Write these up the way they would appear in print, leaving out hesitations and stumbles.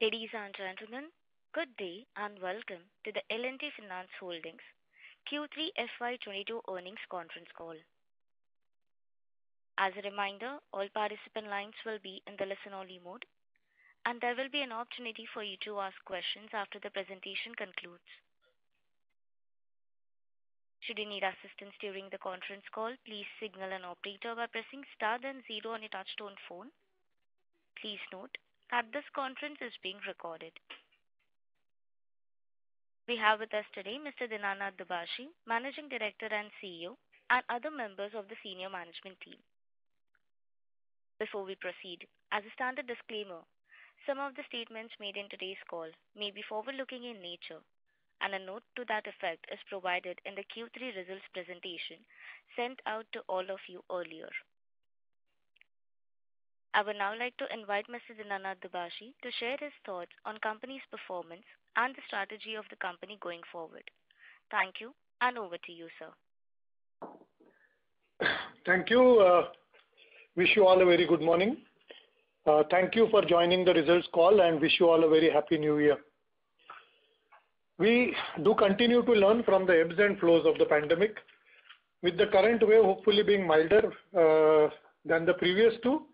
Ladies and gentlemen, good day and welcome to the L&T Finance Holdings Q3 FY22 earnings conference call. As a reminder, all participant lines will be in the listen-only mode, and there will be an opportunity for you to ask questions after the presentation concludes. Should you need assistance during the conference call, please signal an operator by pressing star then zero on your touchtone phone. Please note that this conference is being recorded. We have with us today Mr. Dinanath Dubhashi, Managing Director and CEO, and other members of the senior management team. Before we proceed, as a standard disclaimer, some of the statements made in today's call may be forward-looking in nature, and a note to that effect is provided in the Q3 results presentation sent out to all of you earlier. I would now like to invite Mr. Dinanath Dubhashi to share his thoughts on company's performance and the strategy of the company going forward. Thank you, and over to you, sir. Thank you. Wish you all a very good morning. Thank you for joining the results call and wish you all a very happy new year. We do continue to learn from the ebbs and flows of the pandemic, with the current wave hopefully being milder than the previous two,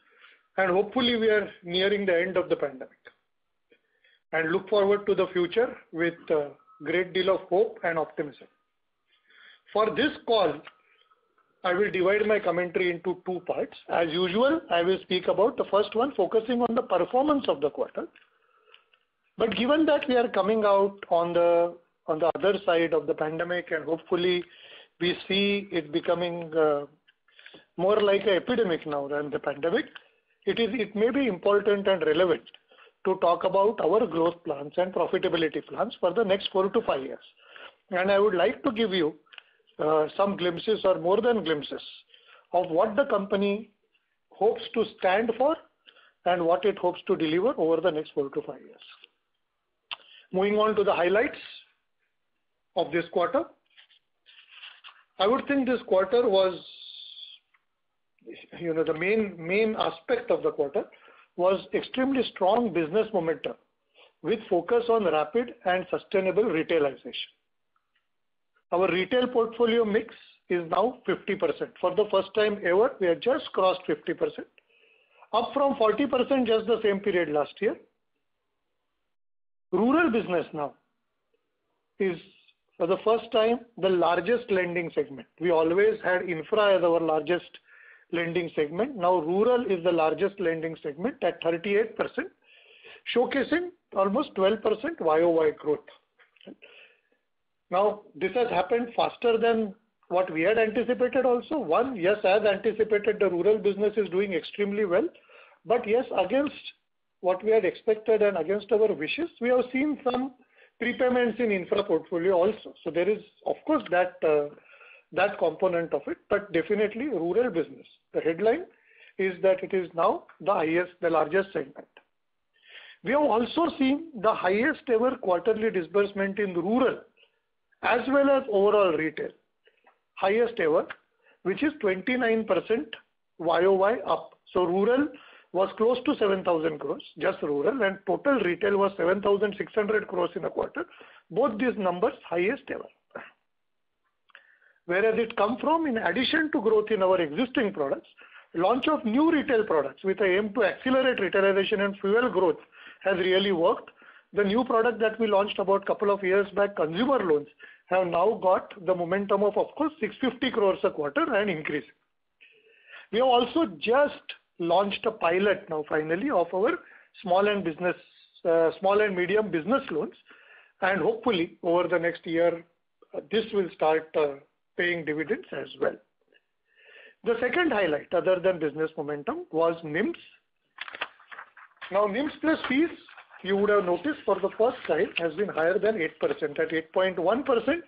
and hopefully we are nearing the end of the pandemic and look forward to the future with a great deal of hope and optimism. For this call, I will divide my commentary into two parts. As usual, I will speak about the first one, focusing on the performance of the quarter. But given that we are coming out on the other side of the pandemic, and hopefully we see it becoming more like an epidemic now than the pandemic, it may be important and relevant to talk about our growth plans and profitability plans for the next 4 to 5 years. And I would like to give you some glimpses, or more than glimpses, of what the company hopes to stand for and what it hopes to deliver over the next 4 to 5 years. Moving on to the highlights of this quarter. I would think this quarter was, the main aspect of the quarter was extremely strong business momentum with focus on rapid and sustainable retailization. Our retail portfolio mix is now 50%. For the first time ever, we have just crossed 50%, up from 40% just the same period last year. Rural business now is, for the first time, the largest lending segment. We always had infra as our largest lending segment. Now rural is the largest lending segment at 38%, showcasing almost 12% YOY growth. Now, this has happened faster than what we had anticipated also. One, yes, as anticipated, the rural business is doing extremely well. But yes, against what we had expected and against our wishes, we have seen some prepayments in infra portfolio also. So there is, of course, that component of it, but definitely rural business. The headline is that it is now the largest segment. We have also seen the highest ever quarterly disbursement in rural as well as overall retail. Highest ever, which is 29% YOY up. So rural was close to 7,000 crores, just rural, and total retail was 7,600 crores in a quarter. Both these numbers highest ever. Whereas it come from, in addition to growth in our existing products, launch of new retail products with an aim to accelerate retailization and fuel growth has really worked. The new product that we launched about a couple of years back, consumer loans, have now got the momentum of course, 650 crores a quarter and increasing. We have also just launched a pilot now finally of our small and medium business loans, and hopefully over the next year this will start paying dividends as well. The second highlight, other than business momentum, was NIMS. Now NIMS plus fees, you would have noticed for the first time, has been higher than 8% at 8.1%,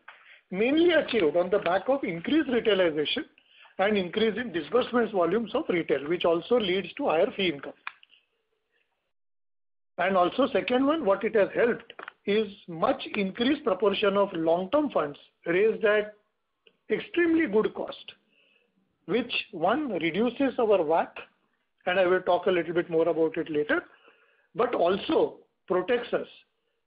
mainly achieved on the back of increased retailization and increase in disbursements volumes of retail, which also leads to higher fee income. And also second one, what it has helped is much increased proportion of long-term funds raised at extremely good cost, which one reduces our WAC, and I will talk a little bit more about it later, but also protects us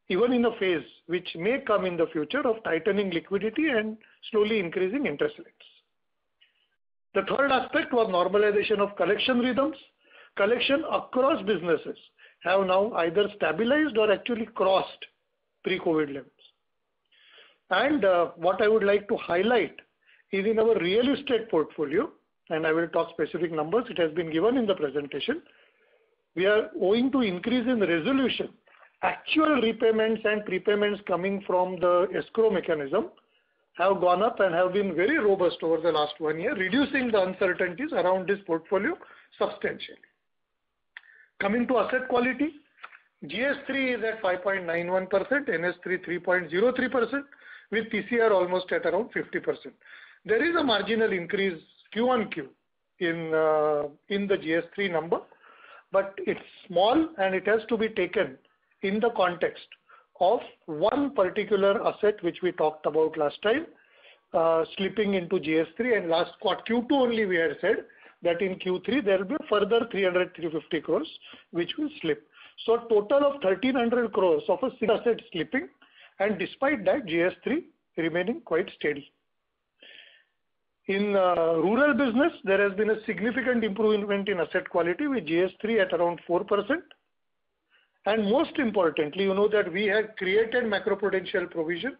even in a phase which may come in the future of tightening liquidity and slowly increasing interest rates. The third aspect was normalization of collection rhythms. Collection across businesses have now either stabilized or actually crossed pre-COVID levels. And what I would like to highlight is in our real estate portfolio, and I will talk specific numbers, it has been given in the presentation. We are owing to increase in resolution. Actual repayments and prepayments coming from the escrow mechanism have gone up and have been very robust over the last 1 year, reducing the uncertainties around this portfolio substantially. Coming to asset quality, GS3 is at 5.91%, NS3 3.03%, with PCR almost at around 50%. There is a marginal increase Q on Q in the GS3 number, but it's small and it has to be taken in the context of one particular asset which we talked about last time, slipping into GS3, and last Q2 only we had said that in Q3 there will be a further 350 crores which will slip. So total of 1300 crores of a single asset slipping, and despite that GS3 remaining quite steady. In rural business, there has been a significant improvement in asset quality with GS3 at around 4%. And most importantly, you know that we have created macroprudential provision,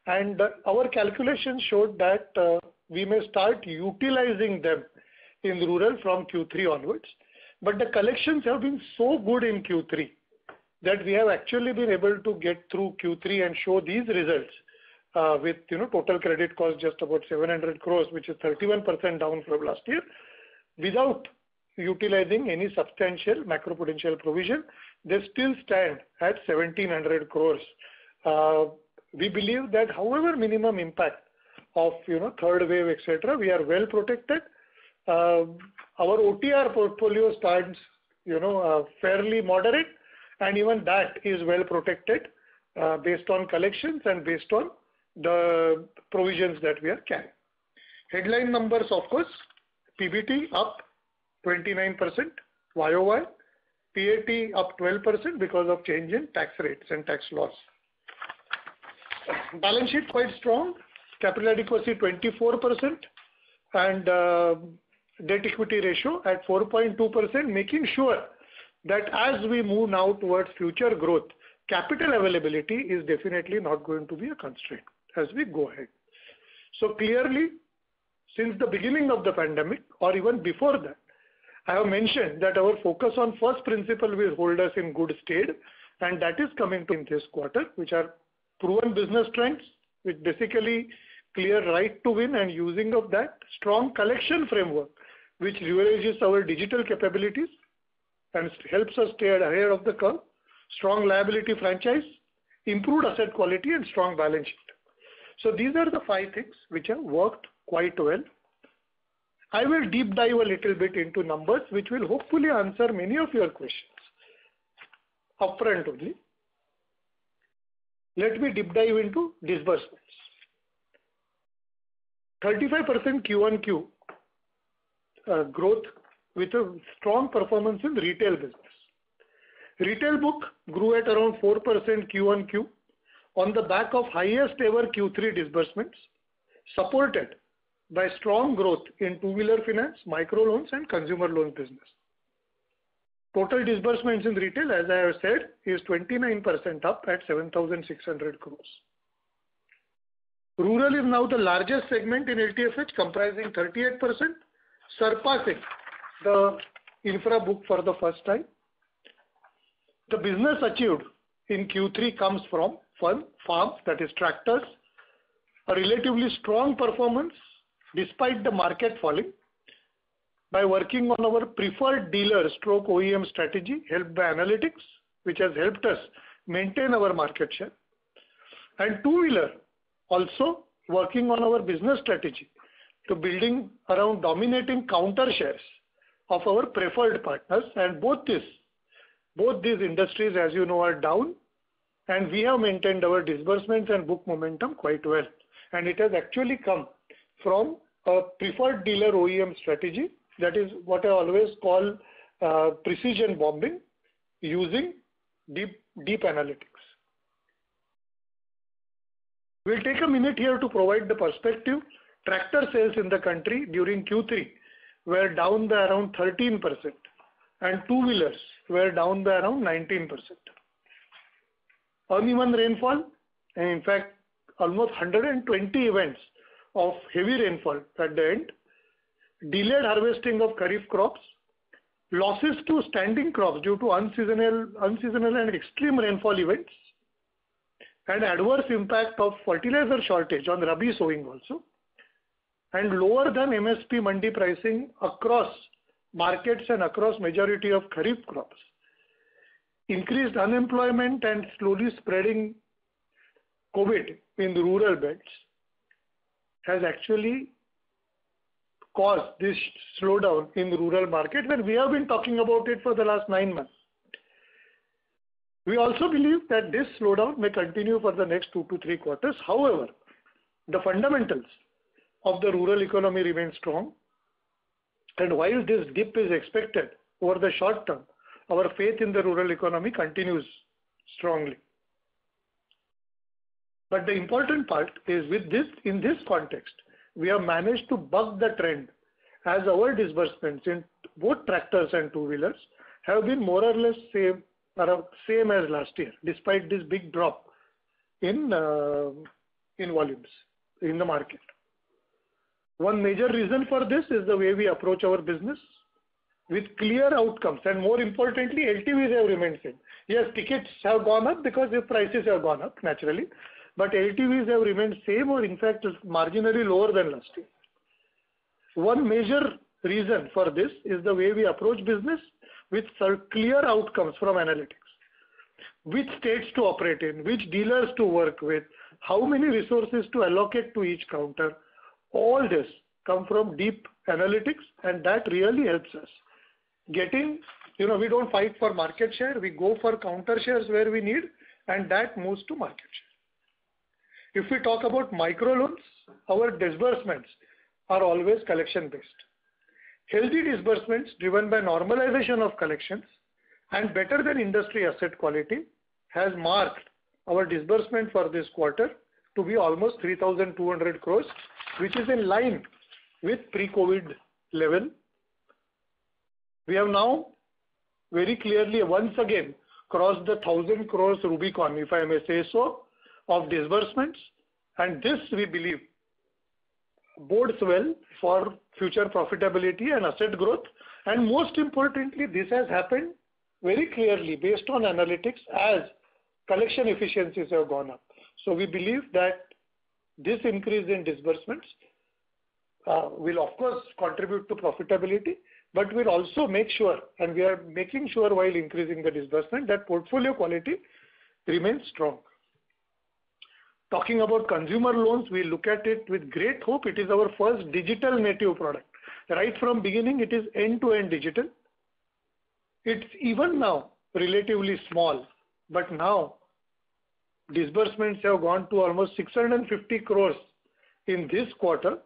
and our calculations showed that we may start utilizing them in rural from Q3 onwards. But the collections have been so good in Q3 that we have actually been able to get through Q3 and show these results with total credit cost just about 700 crores, which is 31% down from last year, without utilizing any substantial macroprudential provision. They still stand at 1700 crores. We believe that however minimum impact of third wave, etc., we are well protected. Our OTR portfolio stands fairly moderate, and even that is well protected based on collections and based on the provisions that we are carrying. Headline numbers, of course, PBT up 29% YOY, PAT up 12% because of change in tax rates and tax laws. Balance sheet quite strong, capital adequacy 24%, and debt equity ratio at 4.2%, making sure that as we move now towards future growth, capital availability is definitely not going to be a constraint as we go ahead. So clearly, since the beginning of the pandemic or even before that, I have mentioned that our focus on first principle will hold us in good stead, and that is coming to in this quarter, which are proven business trends, which basically clear right to win and using of that strong collection framework, which leverages our digital capabilities and helps us stay ahead of the curve, strong liability franchise, improved asset quality, and strong balance sheet. So these are the 5 things which have worked quite well. I will deep dive a little bit into numbers, which will hopefully answer many of your questions upfront only. Let me deep dive into disbursements. 35% Q1Q growth with a strong performance in retail business. Retail book grew at around 4% Q1Q on the back of highest ever Q3 disbursements, supported by strong growth in two-wheeler finance, micro loans, and consumer loans business. Total disbursements in retail, as I have said, is 29% up at 7,600 crores. Rural is now the largest segment in L&TFH, comprising 38%, surpassing the infra book for the first time. The business achieved in Q3 comes from farms, that is tractors, a relatively strong performance despite the market falling, by working on our preferred dealer stroke OEM strategy helped by analytics, which has helped us maintain our market share. And two-wheeler also working on our business strategy to building around dominating counter shares of our preferred partners, and both these industries, as you know, are down, and we have maintained our disbursements and book momentum quite well. And it has actually come from a preferred dealer OEM strategy, that is what I always call precision bombing, using deep analytics. We'll take a minute here to provide the perspective. Tractor sales in the country during Q3 were down by around 13% and two-wheelers were down by around 19%. Uneven rainfall, and in fact almost 120 events of heavy rainfall at the end, delayed harvesting of kharif crops, losses to standing crops due to unseasonal and extreme rainfall events, and adverse impact of fertilizer shortage on rabi sowing also, and lower than MSP mandi pricing across markets and across majority of kharif crops. Increased unemployment and slowly spreading COVID in the rural belts has actually caused this slowdown in the rural market, and we have been talking about it for the last 9 months. We also believe that this slowdown may continue for the next 2 to 3 quarters. However, the fundamentals of the rural economy remain strong, and while this dip is expected over the short term, our faith in the rural economy continues strongly. But the important part is in this context, we have managed to buck the trend as our disbursements in both tractors and two-wheelers have been more or less same as last year, despite this big drop in volumes in the market. One major reason for this is the way we approach our business with clear outcomes, and more importantly, LTVs have remained same. Yes, tickets have gone up because the prices have gone up naturally, but LTVs have remained same or in fact marginally lower than last year. One major reason for this is the way we approach business with clear outcomes from analytics. Which states to operate in, which dealers to work with, how many resources to allocate to each counter. All this come from deep analytics, and that really helps us. We don't fight for market share, we go for counter shares where we need, and that moves to market share. If we talk about microloans, our disbursements are always collection based. Healthy disbursements driven by normalization of collections and better than industry asset quality has marked our disbursement for this quarter to be almost 3,200 crores, which is in line with pre-COVID level. We have now very clearly once again crossed the 1,000 crores Rubicon, if I may say so, of disbursements, and this we believe bodes well for future profitability and asset growth. And most importantly, this has happened very clearly based on analytics as collection efficiencies have gone up. So we believe that this increase in disbursements will of course contribute to profitability, but will also make sure, and we are making sure while increasing the disbursement, that portfolio quality remains strong. Talking about consumer loans, we look at it with great hope. It is our first digital native product. Right from beginning, it is end-to-end digital. It's even now relatively small, but now disbursements have gone to almost 650 crores in this quarter,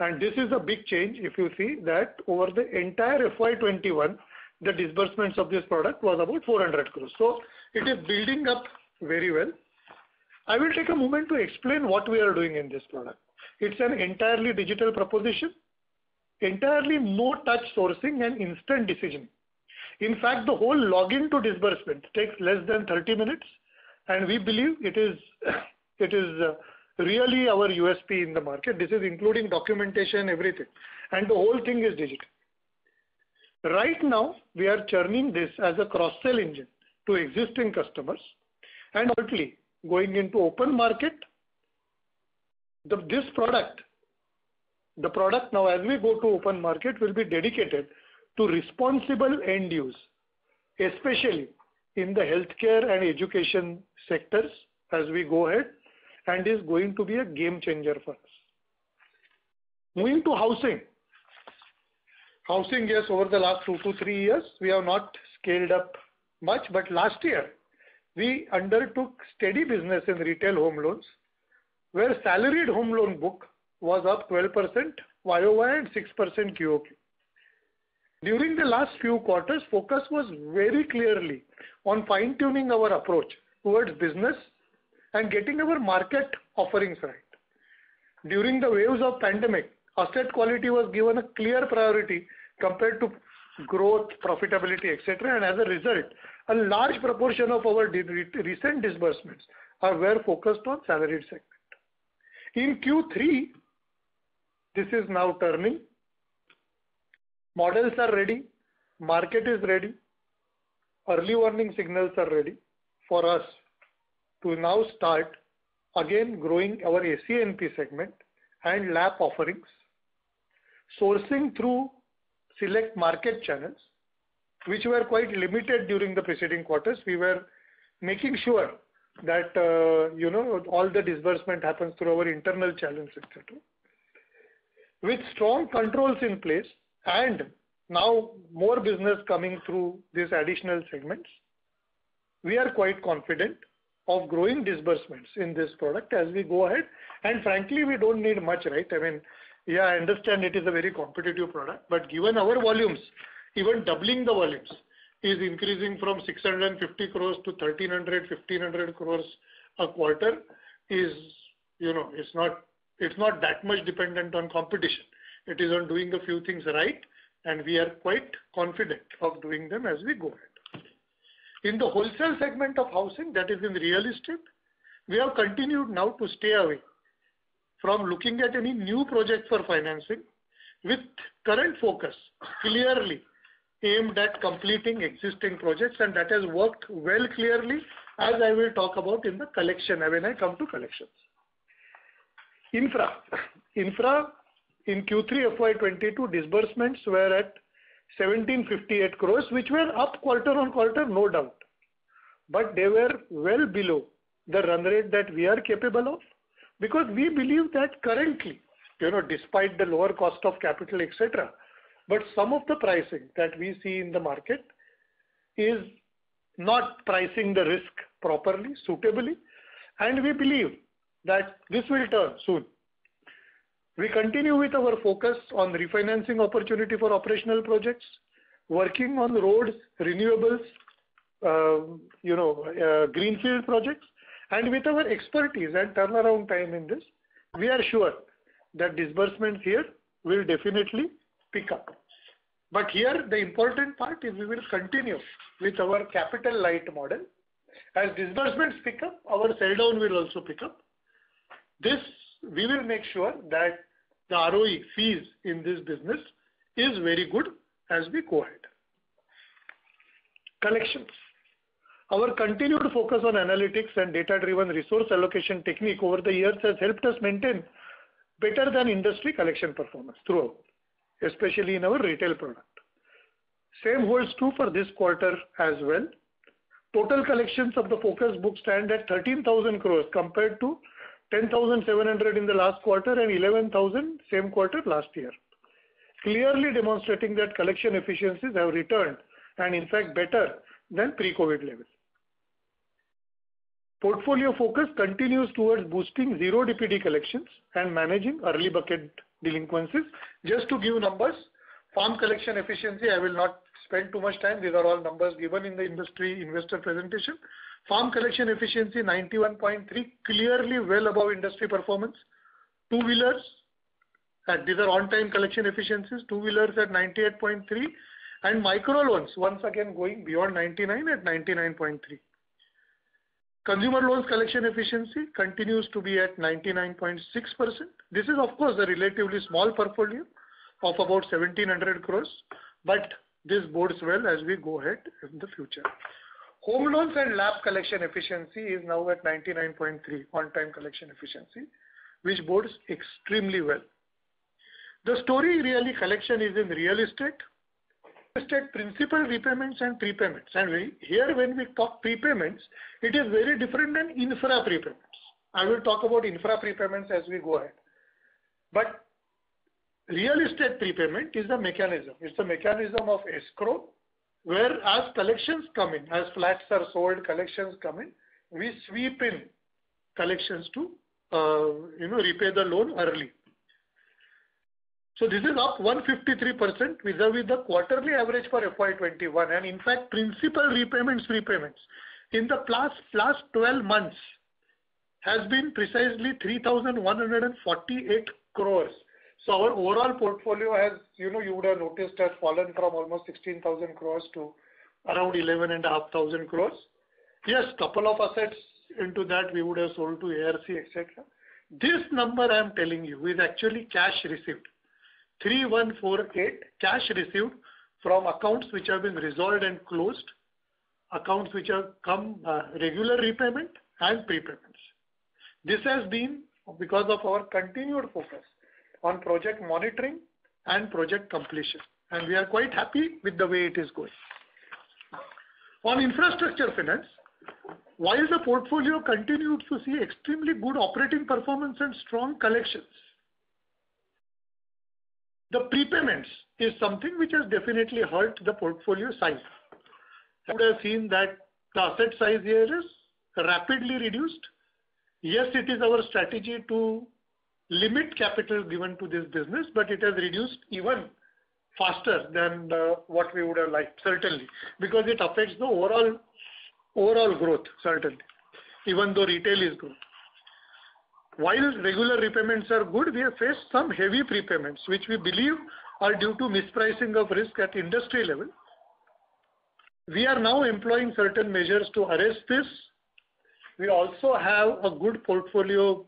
and this is a big change if you see that over the entire FY21, the disbursements of this product was about 400 crores. So it is building up very well. I will take a moment to explain what we are doing in this product. It's an entirely digital proposition, entirely no-touch sourcing and instant decision. In fact, the whole login to disbursement takes less than 30 minutes, and we believe it is really our USP in the market. This is including documentation, everything, and the whole thing is digital. Right now, we are churning this as a cross-sell engine to existing customers, and ultimately going into open market. The product now, as we go to open market, will be dedicated to responsible end use, especially in the healthcare and education sectors as we go ahead, and is going to be a game changer for us. Moving to housing. Housing, yes, over the last 2 to 3 years, we have not scaled up much, but last year, we undertook steady business in retail home loans, where salaried home loan book was up 12% YOY and 6% QOQ. During the last few quarters, focus was very clearly on fine-tuning our approach towards business and getting our market offerings right. During the waves of pandemic, asset quality was given a clear priority compared to growth, profitability, etc. And as a result, a large proportion of our recent disbursements were focused on salaried segment. In Q3, this is now turning. Models are ready, market is ready, early warning signals are ready for us to now start again growing our ACNP segment and LAP offerings, sourcing through select market channels, which were quite limited during the preceding quarters. We were making sure that all the disbursement happens through our internal channels, etc. With strong controls in place and now more business coming through these additional segments, we are quite confident of growing disbursements in this product as we go ahead. And frankly, we don't need much, right? I mean, yeah, I understand it is a very competitive product, but given our volumes, even doubling the volumes is increasing from 650 crores to 1300, 1500 crores a quarter is, it's not that much dependent on competition. It is on doing a few things right, and we are quite confident of doing them as we go ahead. In the wholesale segment of housing, that is in real estate, we have continued now to stay away from looking at any new project for financing, with current focus clearly aimed at completing existing projects, and that has worked well clearly, as I will talk about in the collection when I come to collections. Infra in Q3 FY22 disbursements were at 1758 crores, which were up quarter on quarter, no doubt, but they were well below the run rate that we are capable of, because we believe that currently, despite the lower cost of capital, etc., but some of the pricing that we see in the market is not pricing the risk properly, suitably, and we believe that this will turn soon. We continue with our focus on refinancing opportunity for operational projects, working on roads, renewables, greenfield projects, and with our expertise and turnaround time in this, we are sure that disbursements here will definitely pick up. But here the important part is we will continue with our capital light model. As disbursements pick up, our sell down will also pick up. This we will make sure that the ROE fees in this business is very good as we go ahead. Collections. Our continued focus on analytics and data-driven resource allocation technique over the years has helped us maintain better than industry collection performance throughout, especially in our retail product. Same holds true for this quarter as well. Total collections of the focus book stand at 13,000 crores compared to 10,700 in the last quarter and 11,000 same quarter last year, clearly demonstrating that collection efficiencies have returned and in fact better than pre-COVID levels. Portfolio focus continues towards boosting zero DPD collections and managing early bucket delinquencies. Just to give numbers, farm collection efficiency, I will not spend too much time. These are all numbers given in the industry investor presentation. Farm collection efficiency 91.3, clearly well above industry performance. Two-wheelers, these are on-time collection efficiencies, two-wheelers at 98.3, and micro loans once again going beyond 99 at 99.3. Consumer loans collection efficiency continues to be at 99.6%. This is of course a relatively small portfolio of about 1700 crores, but this bodes well as we go ahead in the future. Home loans and LAP collection efficiency is now at 99.3 on-time collection efficiency, which bodes extremely well. The story really collection is in real estate. Principal repayments and prepayments, and here when we talk prepayments, it is very different than infra prepayments. I will talk about infra prepayments as we go ahead. But real estate prepayment is a mechanism. It's a mechanism of escrow, where as collections come in, as flats are sold, collections come in, we sweep in collections to repay the loan early. So this is up 153% vis-a-vis the quarterly average for FY21, and in fact principal repayments in the last 12 months has been precisely 3,148 crores. So our overall portfolio has, you would have noticed, has fallen from almost 16,000 crores to around 11,500 crores. Yes, couple of assets into that we would have sold to ARC, etc. This number I am telling you is actually cash received. 3,148 cash received from accounts which have been resolved and closed, accounts which have come regular repayment and prepayments. This has been because of our continued focus on project monitoring and project completion, and we are quite happy with the way it is going. On infrastructure finance, while the portfolio continued to see extremely good operating performance and strong collections, the prepayments is something which has definitely hurt the portfolio size. You would have seen that the asset size here is rapidly reduced. Yes, it is our strategy to limit capital given to this business, but it has reduced even faster than what we would have liked, certainly, because it affects the overall growth, certainly, even though retail is good. While regular repayments are good, we have faced some heavy prepayments, which we believe are due to mispricing of risk at industry level. We are now employing certain measures to arrest this. We also have a good portfolio,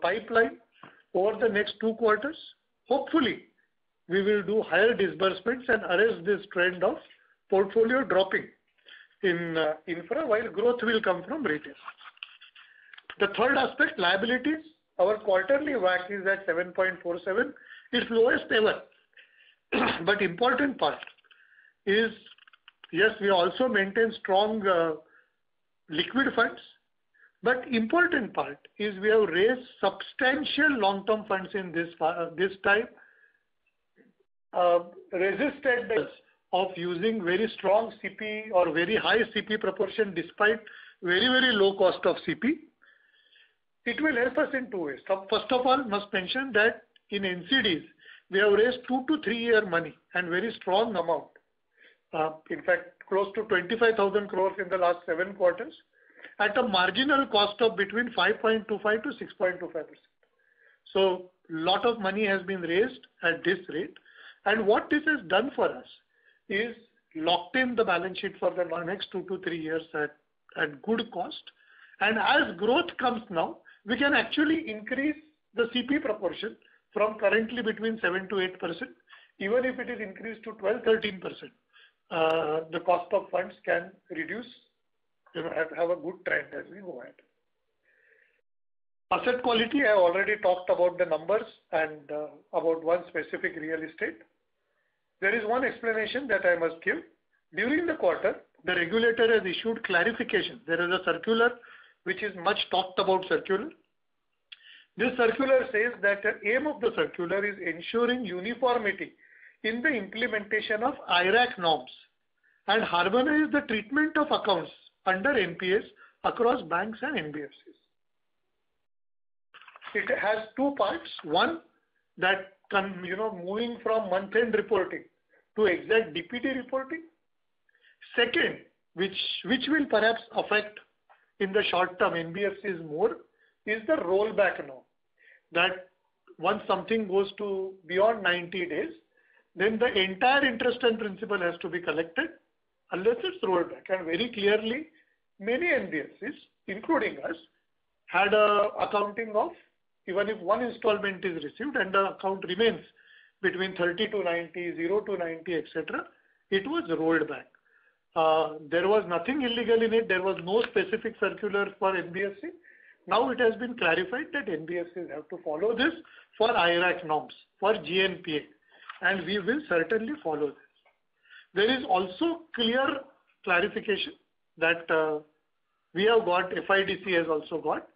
pipeline over the next 2 quarters. Hopefully, we will do higher disbursements and arrest this trend of portfolio dropping in infra, while growth will come from retail. The third aspect, liabilities. Our quarterly WACC is at 7.47. It's lowest ever. But important part is, yes, we also maintain strong liquid funds. But important part is we have raised substantial long-term funds in this time, resisted of using very strong CP or very high CP proportion despite very, very low cost of CP. It will help us in 2 ways. First of all, must mention that in NCDs, we have raised 2 to 3 year money and very strong amount. In fact, close to 25,000 crores in the last 7 quarters at a marginal cost of between 5.25 to 6.25%. So lot of money has been raised at this rate. And what this has done for us is locked in the balance sheet for the next 2 to 3 years at good cost. And as growth comes now, we can actually increase the CP proportion from currently between 7 to 8%. Even if it is increased to 12-13%, the cost of funds can reduce, have a good trend as we go ahead. Asset quality, I have already talked about the numbers and about one specific real estate. There is one explanation that I must give. During the quarter, the regulator has issued clarification. There is a circular which is much talked about circular. This circular says that the aim of the circular is ensuring uniformity in the implementation of IRAC norms and harmonize the treatment of accounts under NPAs across banks and NBFCs. It has 2 parts. One, that moving from month-end reporting to exact DPD reporting. Second, which will perhaps affect in the short term NBFCs more, is the rollback norm. That once something goes to beyond 90 days, then the entire interest and principal has to be collected unless it's rolled back. And very clearly, many NBFCs, including us, had a accounting of even if one installment is received and the account remains between 30 to 90, 0 to 90, etc., it was rolled back. There was nothing illegal in it. There was no specific circular for NBFC. Now it has been clarified that NBFCs have to follow this for IRAC norms, for GNPA, and we will certainly follow this. There is also clear clarification that we have got, FIDC has also got,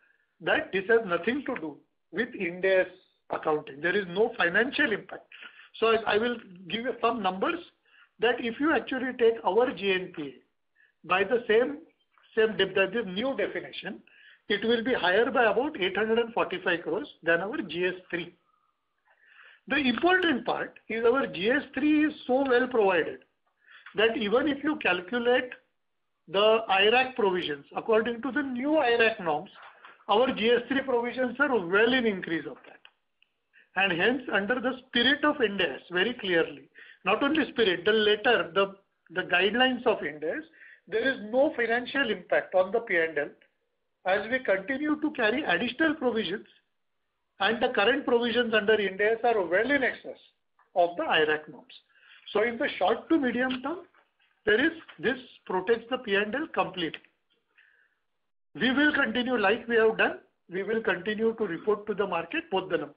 that this has nothing to do with India's accounting. There is no financial impact. So I will give you some numbers that if you actually take our GNPA by the same this new definition, it will be higher by about 845 crores than our GS3. The important part is our GS3 is so well provided that even if you calculate the IRAC provisions according to the new IRAC norms, our GS3 provisions are well in increase of that. And hence, under the spirit of Ind AS, very clearly, not only spirit, the letter, the guidelines of Ind AS, there is no financial impact on the P&L as we continue to carry additional provisions, and the current provisions under Ind AS are well in excess of the IRAC norms. So in the short to medium term, this protects the P&L completely. We will continue like we have done. We will continue to report to the market both the numbers.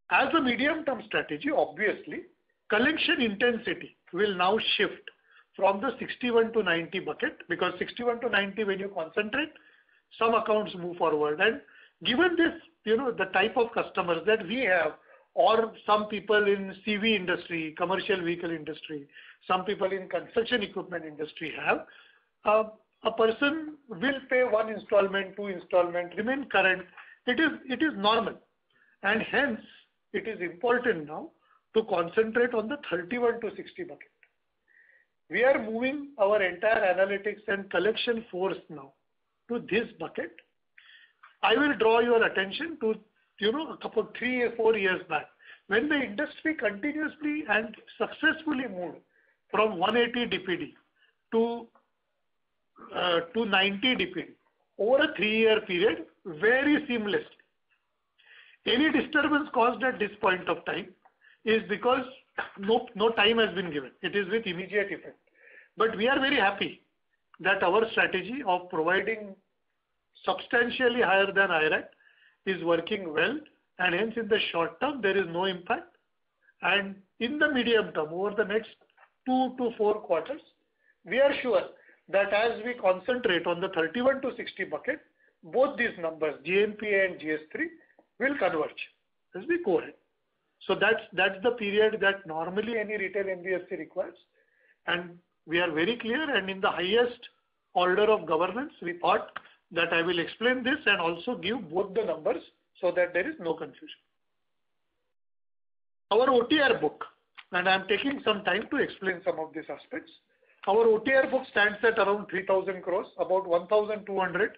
As a medium-term strategy, obviously, collection intensity will now shift from the 61 to 90 bucket, because 61 to 90, when you concentrate, some accounts move forward. And given this, the type of customers that we have, or some people in CV industry, commercial vehicle industry, some people in construction equipment industry have, a person will pay one installment, two installment, remain current. It is normal. And hence, it is important now to concentrate on the 31 to 60 bucket. We are moving our entire analytics and collection force now to this bucket. I will draw your attention to, a couple, 3 or 4 years back, when the industry continuously and successfully moved from 180 DPD to 90 DPD over a 3-year period very seamlessly. Any disturbance caused at this point of time is because no time has been given. It is with immediate effect. But we are very happy that our strategy of providing substantially higher than IRAC is working well, and hence in the short term there is no impact. And in the medium term, over the next 2 to 4 quarters, we are sure that as we concentrate on the 31 to 60 bucket, both these numbers, GNPA and GS3, will converge as we go ahead. So that's the period that normally any retail NBFC requires. And we are very clear, and in the highest order of governance, we thought that I will explain this and also give both the numbers so that there is no confusion. Our OTR book, and I am taking some time to explain some of these aspects. Our OTR book stands at around 3,000 crores, about 1,200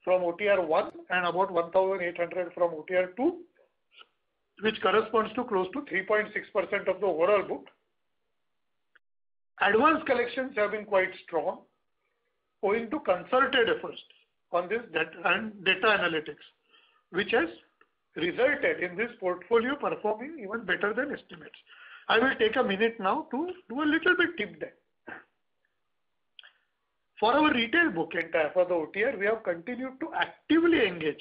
from OTR 1 and about 1,800 from OTR 2, which corresponds to close to 3.6% of the overall book. Advanced collections have been quite strong, owing to concerted efforts on this data analytics, which has resulted in this portfolio performing even better than estimates. I will take a minute now to do a little bit deep dive. For our retail book entire, for the OTR, we have continued to actively engage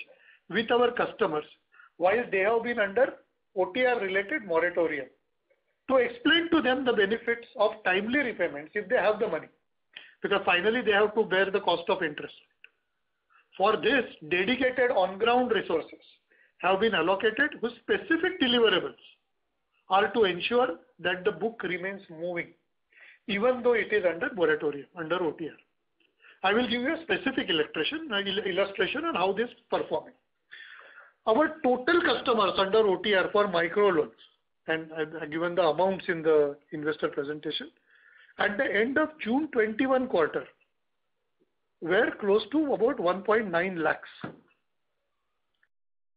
with our customers while they have been under OTR related moratorium, to explain to them the benefits of timely repayments if they have the money, because finally they have to bear the cost of interest. For this, dedicated on-ground resources have been allocated whose specific deliverables are to ensure that the book remains moving, even though it is under moratorium, under OTR. I will give you a specific illustration on how this is performing. Our total customers under OTR for micro loans, and I've given the amounts in the investor presentation, at the end of June 21 quarter, were close to about 1.9 lakhs.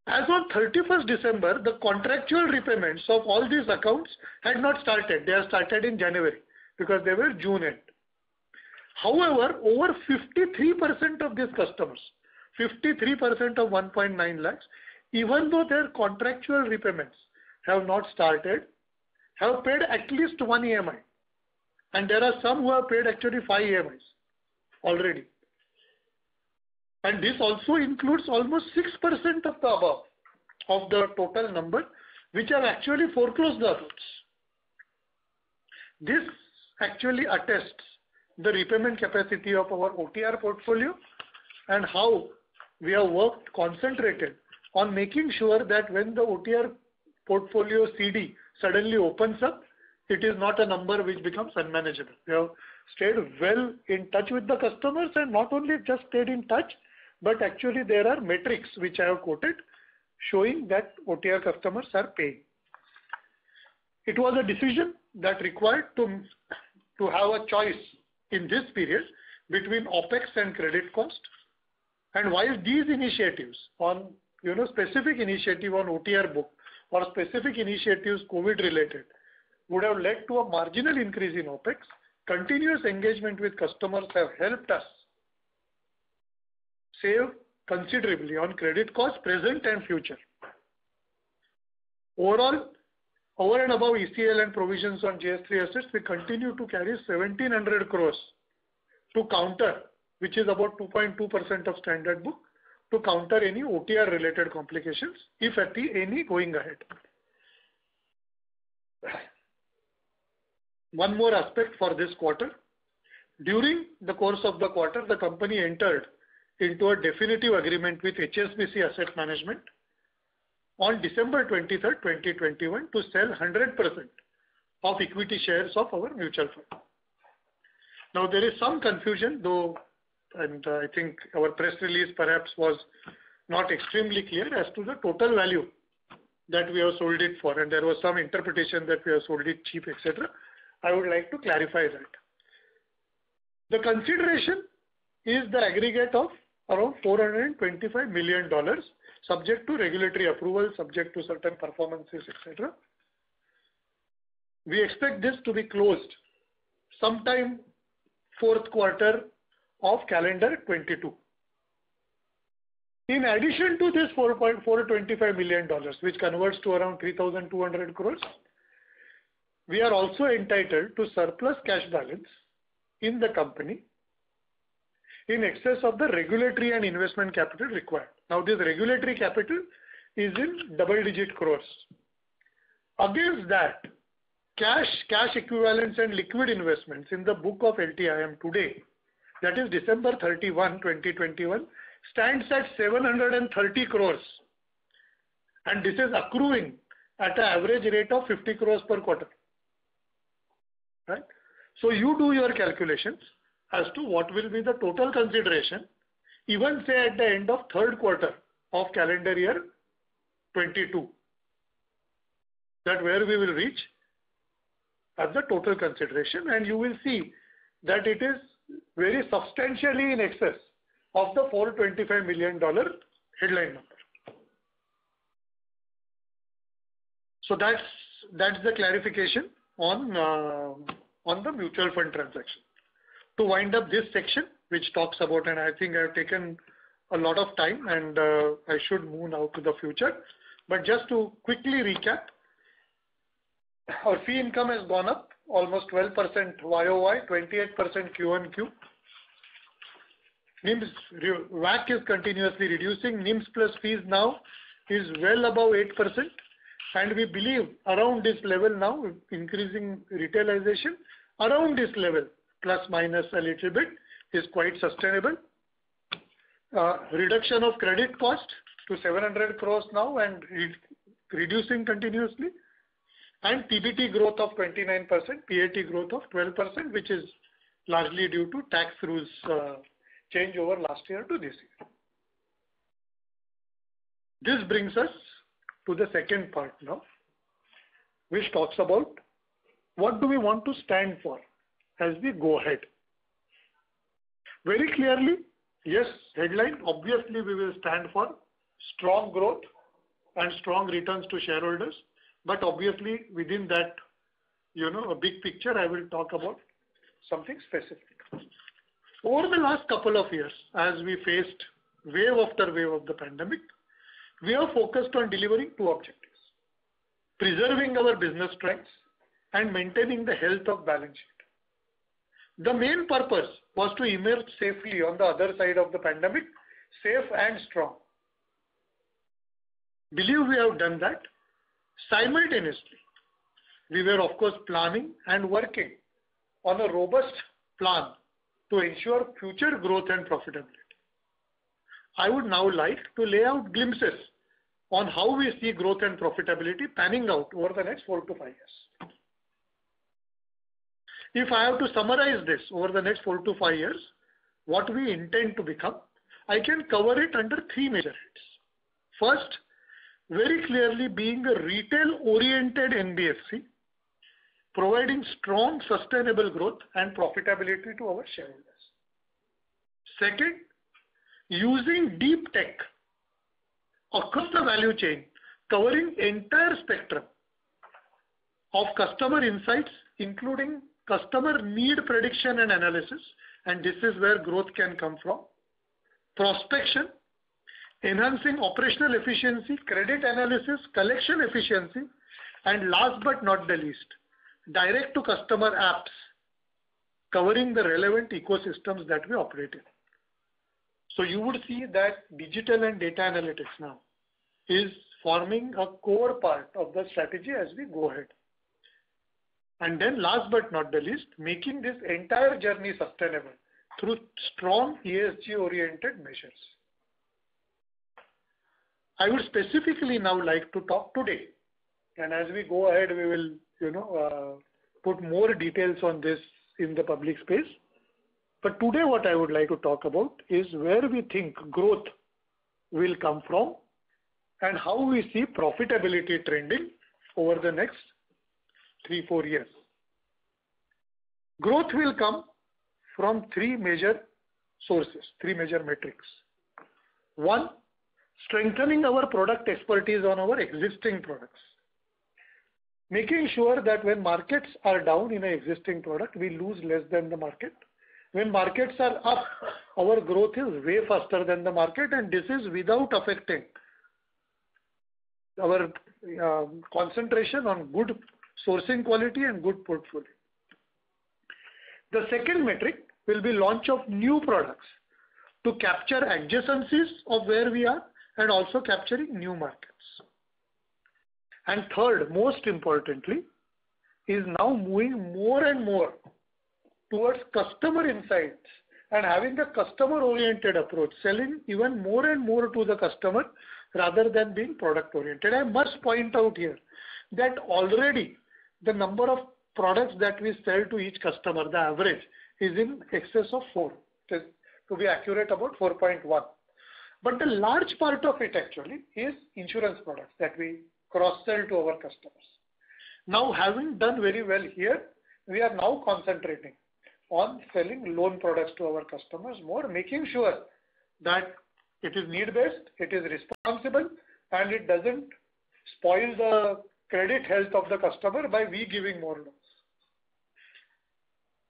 As on 31st December, the contractual repayments of all these accounts had not started. They have started in January because they were June end. However, over 53% of these customers, 53% of 1.9 lakhs, even though their contractual repayments have not started, have paid at least one EMI. And there are some who have paid actually 5 EMIs already. And this also includes almost 6% of the above, of the total number, which have actually foreclosed the accounts. This actually attests the repayment capacity of our OTR portfolio and how we have worked concentrated on making sure that when the OTR portfolio CD suddenly opens up, it is not a number which becomes unmanageable. We have stayed well in touch with the customers, and not only just stayed in touch, but actually there are metrics which I have quoted showing that OTR customers are paying. It was a decision that required to have a choice in this period between OPEX and credit cost. And while these initiatives on, specific initiative on OTR book or specific initiatives COVID related would have led to a marginal increase in OPEX, continuous engagement with customers have helped us save considerably on credit cost present and future. Overall, over and above ECL and provisions on GS3 assets, we continue to carry 1700 crores to counter, which is about 2.2% of standard book, to counter any OTR related complications, if at any going ahead. One more aspect for this quarter. During the course of the quarter, the company entered into a definitive agreement with HSBC Asset Management on December 23rd, 2021 to sell 100% of equity shares of our mutual fund. Now there is some confusion though, and I think our press release perhaps was not extremely clear as to the total value that we have sold it for, and there was some interpretation that we have sold it cheap, etc. I would like to clarify that. The consideration is the aggregate of around $425 million, subject to regulatory approval, subject to certain performances, etc. We expect this to be closed sometime fourth quarter of calendar 22. In addition to this $425 million, which converts to around 3,200 crores, we are also entitled to surplus cash balance in the company in excess of the regulatory and investment capital required. Now this regulatory capital is in double-digit crores. Against that, cash equivalents and liquid investments in the book of LTIM today, that is December 31, 2021, stands at 730 crores. And this is accruing at an average rate of 50 crores per quarter. Right? So you do your calculations as to what will be the total consideration, even say at the end of third quarter of calendar year 22, that where we will reach as the total consideration, and you will see that it is very substantially in excess of the $425 million headline number. So that's the clarification on the mutual fund transaction. To wind up this section, which talks about, and I think I have taken a lot of time and I should move now to the future, but just to quickly recap, our fee income has gone up almost 12% YOY, 28% Q-on-Q. NIMS, WAC is continuously reducing. NIMS plus fees now is well above 8%, and we believe around this level now, increasing retailization, around this level, plus minus a little bit, is quite sustainable. Reduction of credit cost to 700 crores now and reducing continuously, and PBT growth of 29%, PAT growth of 12%, which is largely due to tax rules change over last year to this year. This brings us to the second part now, which talks about what do we want to stand for as we go ahead. Very clearly, yes, headline, obviously we will stand for strong growth and strong returns to shareholders, but obviously within that, a big picture, I will talk about something specific. Over the last couple of years, as we faced wave after wave of the pandemic, we are focused on delivering two objectives: preserving our business strengths and maintaining the health of balance sheet. The main purpose was to emerge safely on the other side of the pandemic, safe and strong. Believe we have done that. Simultaneously, we were of course planning and working on a robust plan to ensure future growth and profitability. I would now like to lay out glimpses on how we see growth and profitability panning out over the next 4 to 5 years. If I have to summarize this over the next 4 to 5 years, what we intend to become, I can cover it under 3 major heads. First, very clearly being a retail-oriented NBFC, providing strong sustainable growth and profitability to our shareholders. Second, using deep tech across the value chain, covering entire spectrum of customer insights, including customer need prediction and analysis, and this is where growth can come from. Prospection, enhancing operational efficiency, credit analysis, collection efficiency, and last but not the least, direct to customer apps covering the relevant ecosystems that we operate in. So you would see that digital and data analytics now is forming a core part of the strategy as we go ahead. And then last but not the least, making this entire journey sustainable through strong ESG oriented measures. I would specifically now like to talk today, and as we go ahead we will put more details on this in the public space. But today what I would like to talk about is where we think growth will come from and how we see profitability trending over the next 3-4 years. Growth will come from three major sources, three major metrics. One, strengthening our product expertise on our existing products. Making sure that when markets are down in an existing product, we lose less than the market. When markets are up, our growth is way faster than the market, and this is without affecting our concentration on good sourcing quality and good portfolio. The second metric will be launch of new products to capture adjacencies of where we are and also capturing new markets. And third, most importantly, is now moving more and more towards customer insights and having a customer-oriented approach, selling even more and more to the customer rather than being product-oriented. I must point out here that already the number of products that we sell to each customer, the average, is in excess of 4. It is, to be accurate, about 4.1. But the large part of it actually is insurance products that we cross-sell to our customers. Now, having done very well here, we are now concentrating on selling loan products to our customers more, making sure that it is need-based, it is responsible, and it doesn't spoil the credit health of the customer by we giving more loans.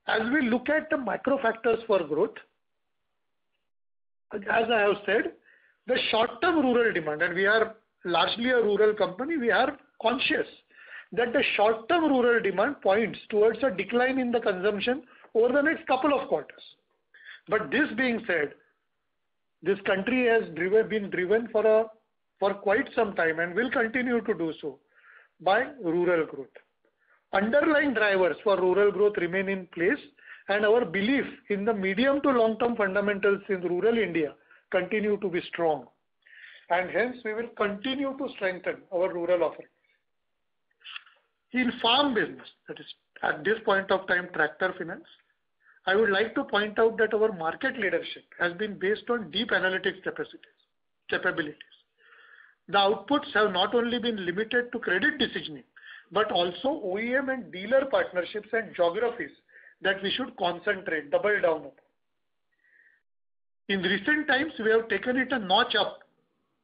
As we look at the micro factors for growth, as I have said, the short-term rural demand, and we are largely a rural company, we are conscious that the short-term rural demand points towards a decline in the consumption over the next couple of quarters. But this being said, this country has been driven for quite some time and will continue to do so by rural growth. Underlying drivers for rural growth remain in place, and our belief in the medium to long-term fundamentals in rural India continue to be strong. And hence we will continue to strengthen our rural offerings. In farm business, that is at this point of time tractor finance, I would like to point out that our market leadership has been based on deep analytics capabilities. The outputs have not only been limited to credit decisioning, but also OEM and dealer partnerships and geographies that we should concentrate, double down upon. In recent times, we have taken it a notch up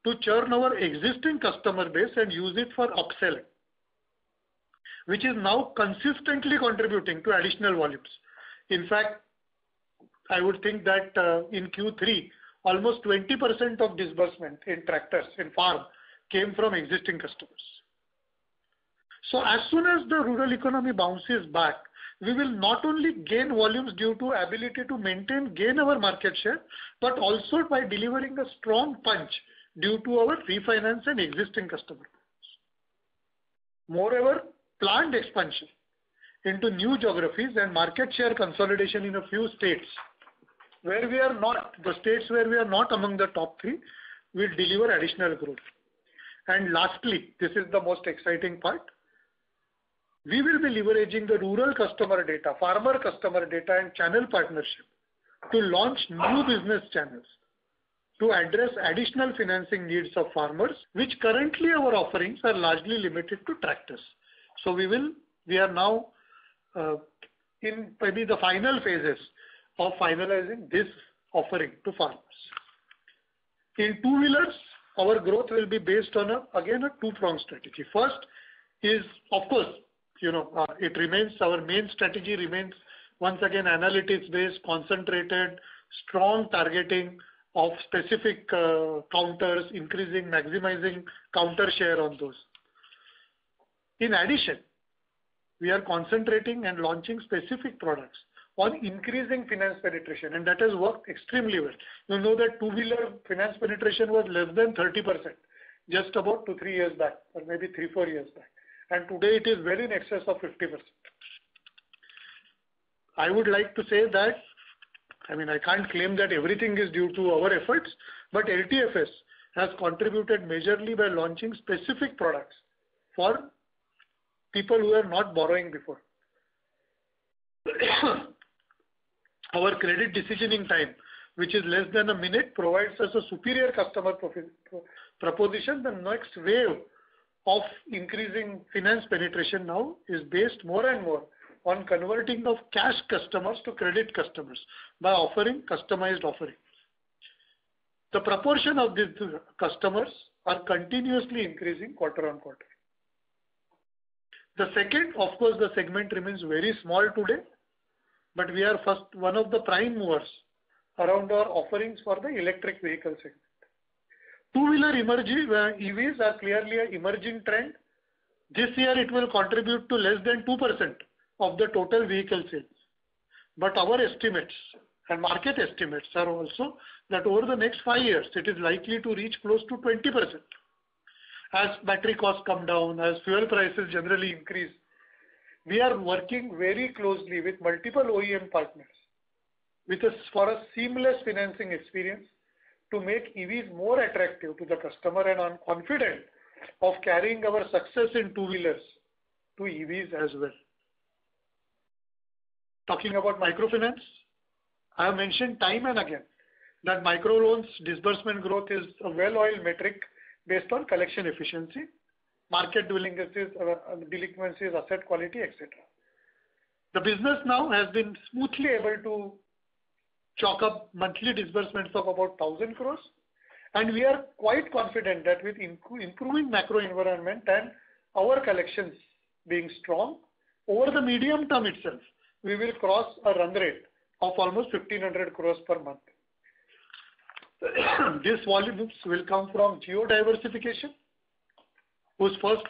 to churn our existing customer base and use it for upselling, which is now consistently contributing to additional volumes. In fact, I would think that in Q3, almost 20% of disbursement in tractors in farm came from existing customers. So as soon as the rural economy bounces back, we will not only gain volumes due to ability to gain our market share, but also by delivering a strong punch due to our refinance and existing customer base. Moreover, planned expansion into new geographies and market share consolidation in a few states where we are not, the states where we are not among the top 3, will deliver additional growth. And lastly, this is the most exciting part, we will be leveraging the rural customer data, farmer customer data and channel partnership to launch new business channels to address additional financing needs of farmers, which currently our offerings are largely limited to tractors. So we are now in maybe the final phases of finalizing this offering to farmers. In two-wheelers, our growth will be based on again a two-pronged strategy. First is, of course, our main strategy remains once again analytics-based, concentrated, strong targeting of specific counters, maximizing counter share on those. In addition, we are concentrating and launching specific products on increasing finance penetration, and that has worked extremely well. You know that two-wheeler finance penetration was less than 30% just about 2-3 years back, or maybe 3-4 years back, and today it is well in excess of 50%. I would like to say that, I can't claim that everything is due to our efforts, but L&TFH has contributed majorly by launching specific products for people who are not borrowing before. Our credit decisioning time, which is less than a minute, provides us a superior customer proposition. The next wave of increasing finance penetration now is based more and more on converting of cash customers to credit customers by offering customized offerings. The proportion of these customers are continuously increasing quarter on quarter. The second, of course, the segment remains very small today, but we are one of the prime movers around our offerings for the electric vehicle segment. Two-wheeler EVs are clearly an emerging trend. This year it will contribute to less than 2% of the total vehicle sales. But our estimates and market estimates are also that over the next 5 years, it is likely to reach close to 20%. As battery costs come down, as fuel prices generally increase, we are working very closely with multiple OEM partners for a seamless financing experience to make EVs more attractive to the customer, and I'm confident of carrying our success in two-wheelers to EVs as well. Talking about microfinance, I have mentioned time and again that microloans disbursement growth is a well-oiled metric based on collection efficiency, market delinquencies, asset quality, etc. The business now has been smoothly able to chalk up monthly disbursements of about 1,000 crores, and we are quite confident that with improving macro environment and our collections being strong, over the medium term itself, we will cross a run rate of almost 1,500 crores per month. This volumes will come from geo diversification, whose first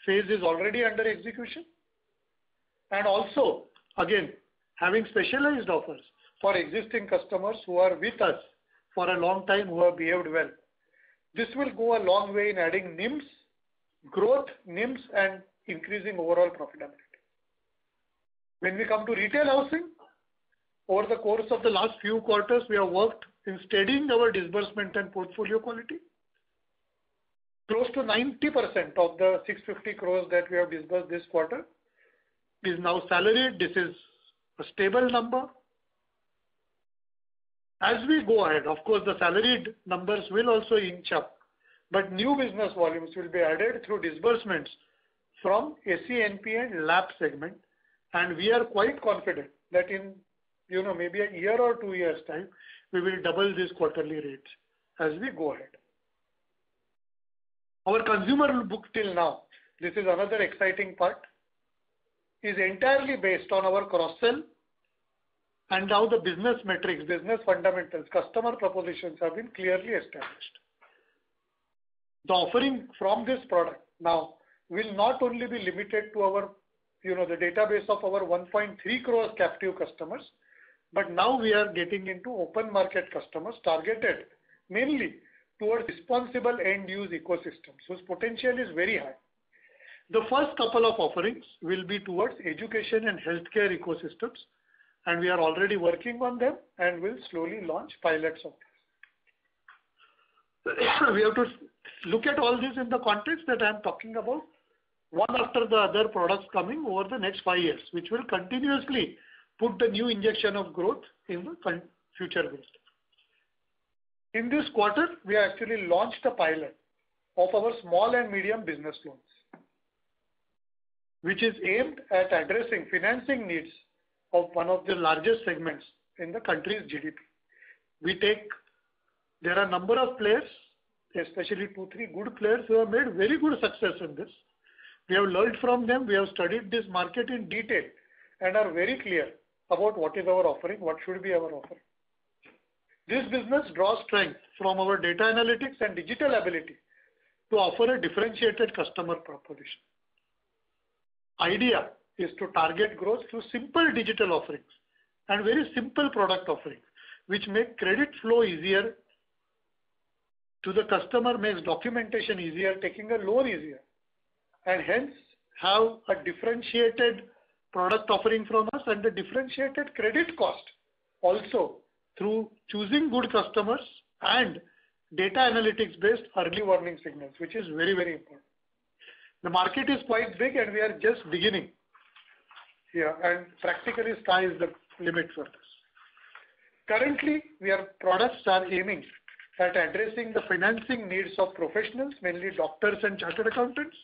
phase is already under execution, and also again having specialized offers for existing customers who are with us for a long time, who have behaved well. This will go a long way in adding growth, and increasing overall profitability. When we come to retail housing, over the course of the last few quarters, we have worked in steadying our disbursement and portfolio quality. Close to 90% of the 650 crores that we have disbursed this quarter is now salaried. This is a stable number. As we go ahead, of course, the salaried numbers will also inch up, but new business volumes will be added through disbursements from SE/NP and LAP segment, and we are quite confident that in maybe a year or 2 years time, we will double these quarterly rates as we go ahead. Our consumer book till now, this is another exciting part, is entirely based on our cross-sell, and now the business metrics, business fundamentals, customer propositions have been clearly established. The offering from this product now will not only be limited to our, the database of our 1.3 crores captive customers, but now we are getting into open market customers targeted mainly towards responsible end-use ecosystems, whose potential is very high. The first couple of offerings will be towards education and healthcare ecosystems, and we are already working on them and will slowly launch pilots of this. We have to look at all this in the context that I am talking about, one after the other products coming over the next 5 years, which will continuously put the new injection of growth in the future growth. In this quarter, we actually launched a pilot of our small and medium business loans, which is aimed at addressing financing needs of one of the largest segments in the country's GDP. There are a number of players, especially 2-3 good players who have made very good success in this. We have learned from them, we have studied this market in detail and are very clear about what is our offering, what should be our offering. This business draws strength from our data analytics and digital ability to offer a differentiated customer proposition. Idea is to target growth through simple digital offerings and very simple product offerings, which make credit flow easier to the customer, makes documentation easier, taking a loan easier, and hence have a differentiated product offering from us and a differentiated credit cost also through choosing good customers and data analytics based early warning signals, which is very, very important. The market is quite big and we are just beginning here, and practically sky is the limit for this. Currently, our products are aiming at addressing the financing needs of professionals, mainly doctors and chartered accountants,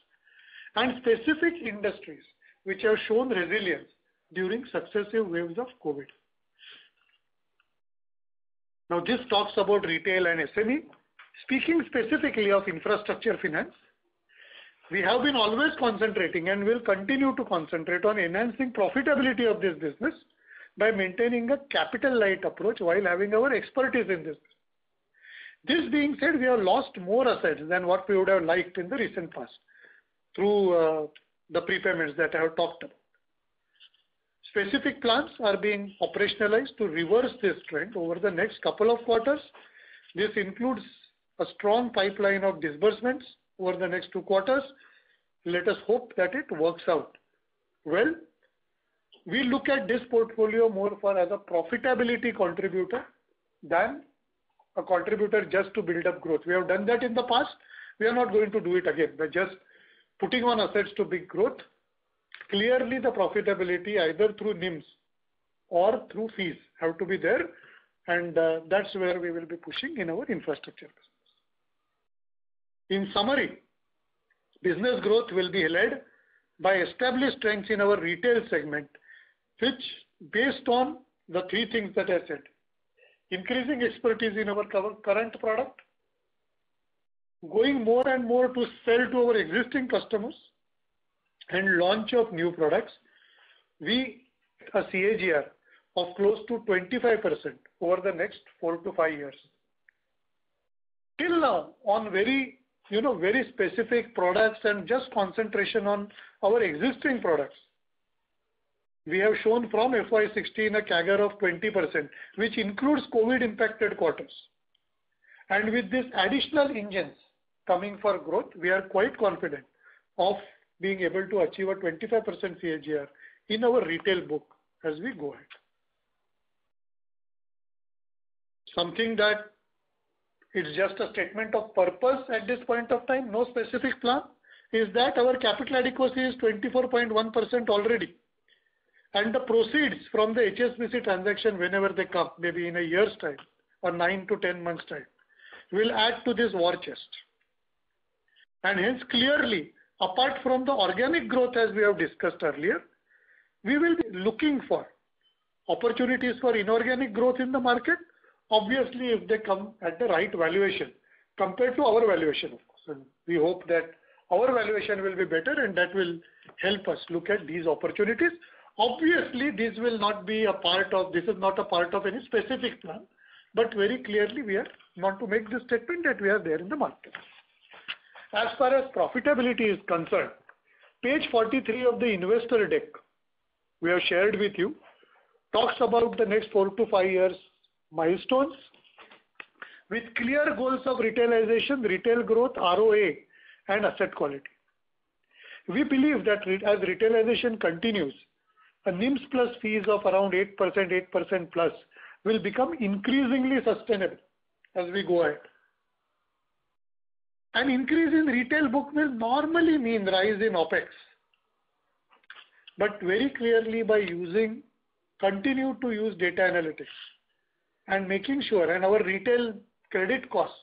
and specific industries which have shown resilience during successive waves of COVID. Now this talks about retail and SME. Speaking specifically of infrastructure finance, we have been always concentrating and will continue to concentrate on enhancing profitability of this business by maintaining a capital light approach while having our expertise in this. This being said, we have lost more assets than what we would have liked in the recent past through the prepayments that I have talked about. Specific plans are being operationalized to reverse this trend over the next couple of quarters. This includes a strong pipeline of disbursements over the next 2 quarters. Let us hope that it works out well. We look at this portfolio more for as a profitability contributor than a contributor just to build up growth. We have done that in the past. We are not going to do it again. We're just putting on assets to big growth. Clearly the profitability either through NIMs or through fees have to be there, and that's where we will be pushing in our infrastructure business. In summary, business growth will be led by established strengths in our retail segment, which based on the 3 things that I said: increasing expertise in our current product, going more and more to sell to our existing customers, and launch of new products. We a CAGR of close to 25% over the next 4 to 5 years. Till now, on very specific products and just concentration on our existing products, we have shown from FY16 a CAGR of 20%, which includes COVID impacted quarters. And with these additional engines coming for growth, we are quite confident of being able to achieve a 25% CAGR in our retail book as we go ahead. Something that it's just a statement of purpose at this point of time, no specific plan, is that our capital adequacy is 24.1% already. And the proceeds from the HSBC transaction, whenever they come, maybe in a year's time or 9 to 10 months time, will add to this war chest. And hence clearly, apart from the organic growth as we have discussed earlier, we will be looking for opportunities for inorganic growth in the market, obviously if they come at the right valuation compared to our valuation, of course. And we hope that our valuation will be better and that will help us look at these opportunities. Obviously, this is not a part of any specific plan, but very clearly we want to make this statement that we are there in the market. As far as profitability is concerned, page 43 of the investor deck we have shared with you talks about the next 4 to 5 years milestones with clear goals of retailization, retail growth, ROA and asset quality. We believe that as retailization continues, a NIMs plus fees of around 8% plus will become increasingly sustainable as we go ahead. An increase in retail book will normally mean rise in OPEX. But very clearly by continue to use data analytics and making sure, and our retail credit costs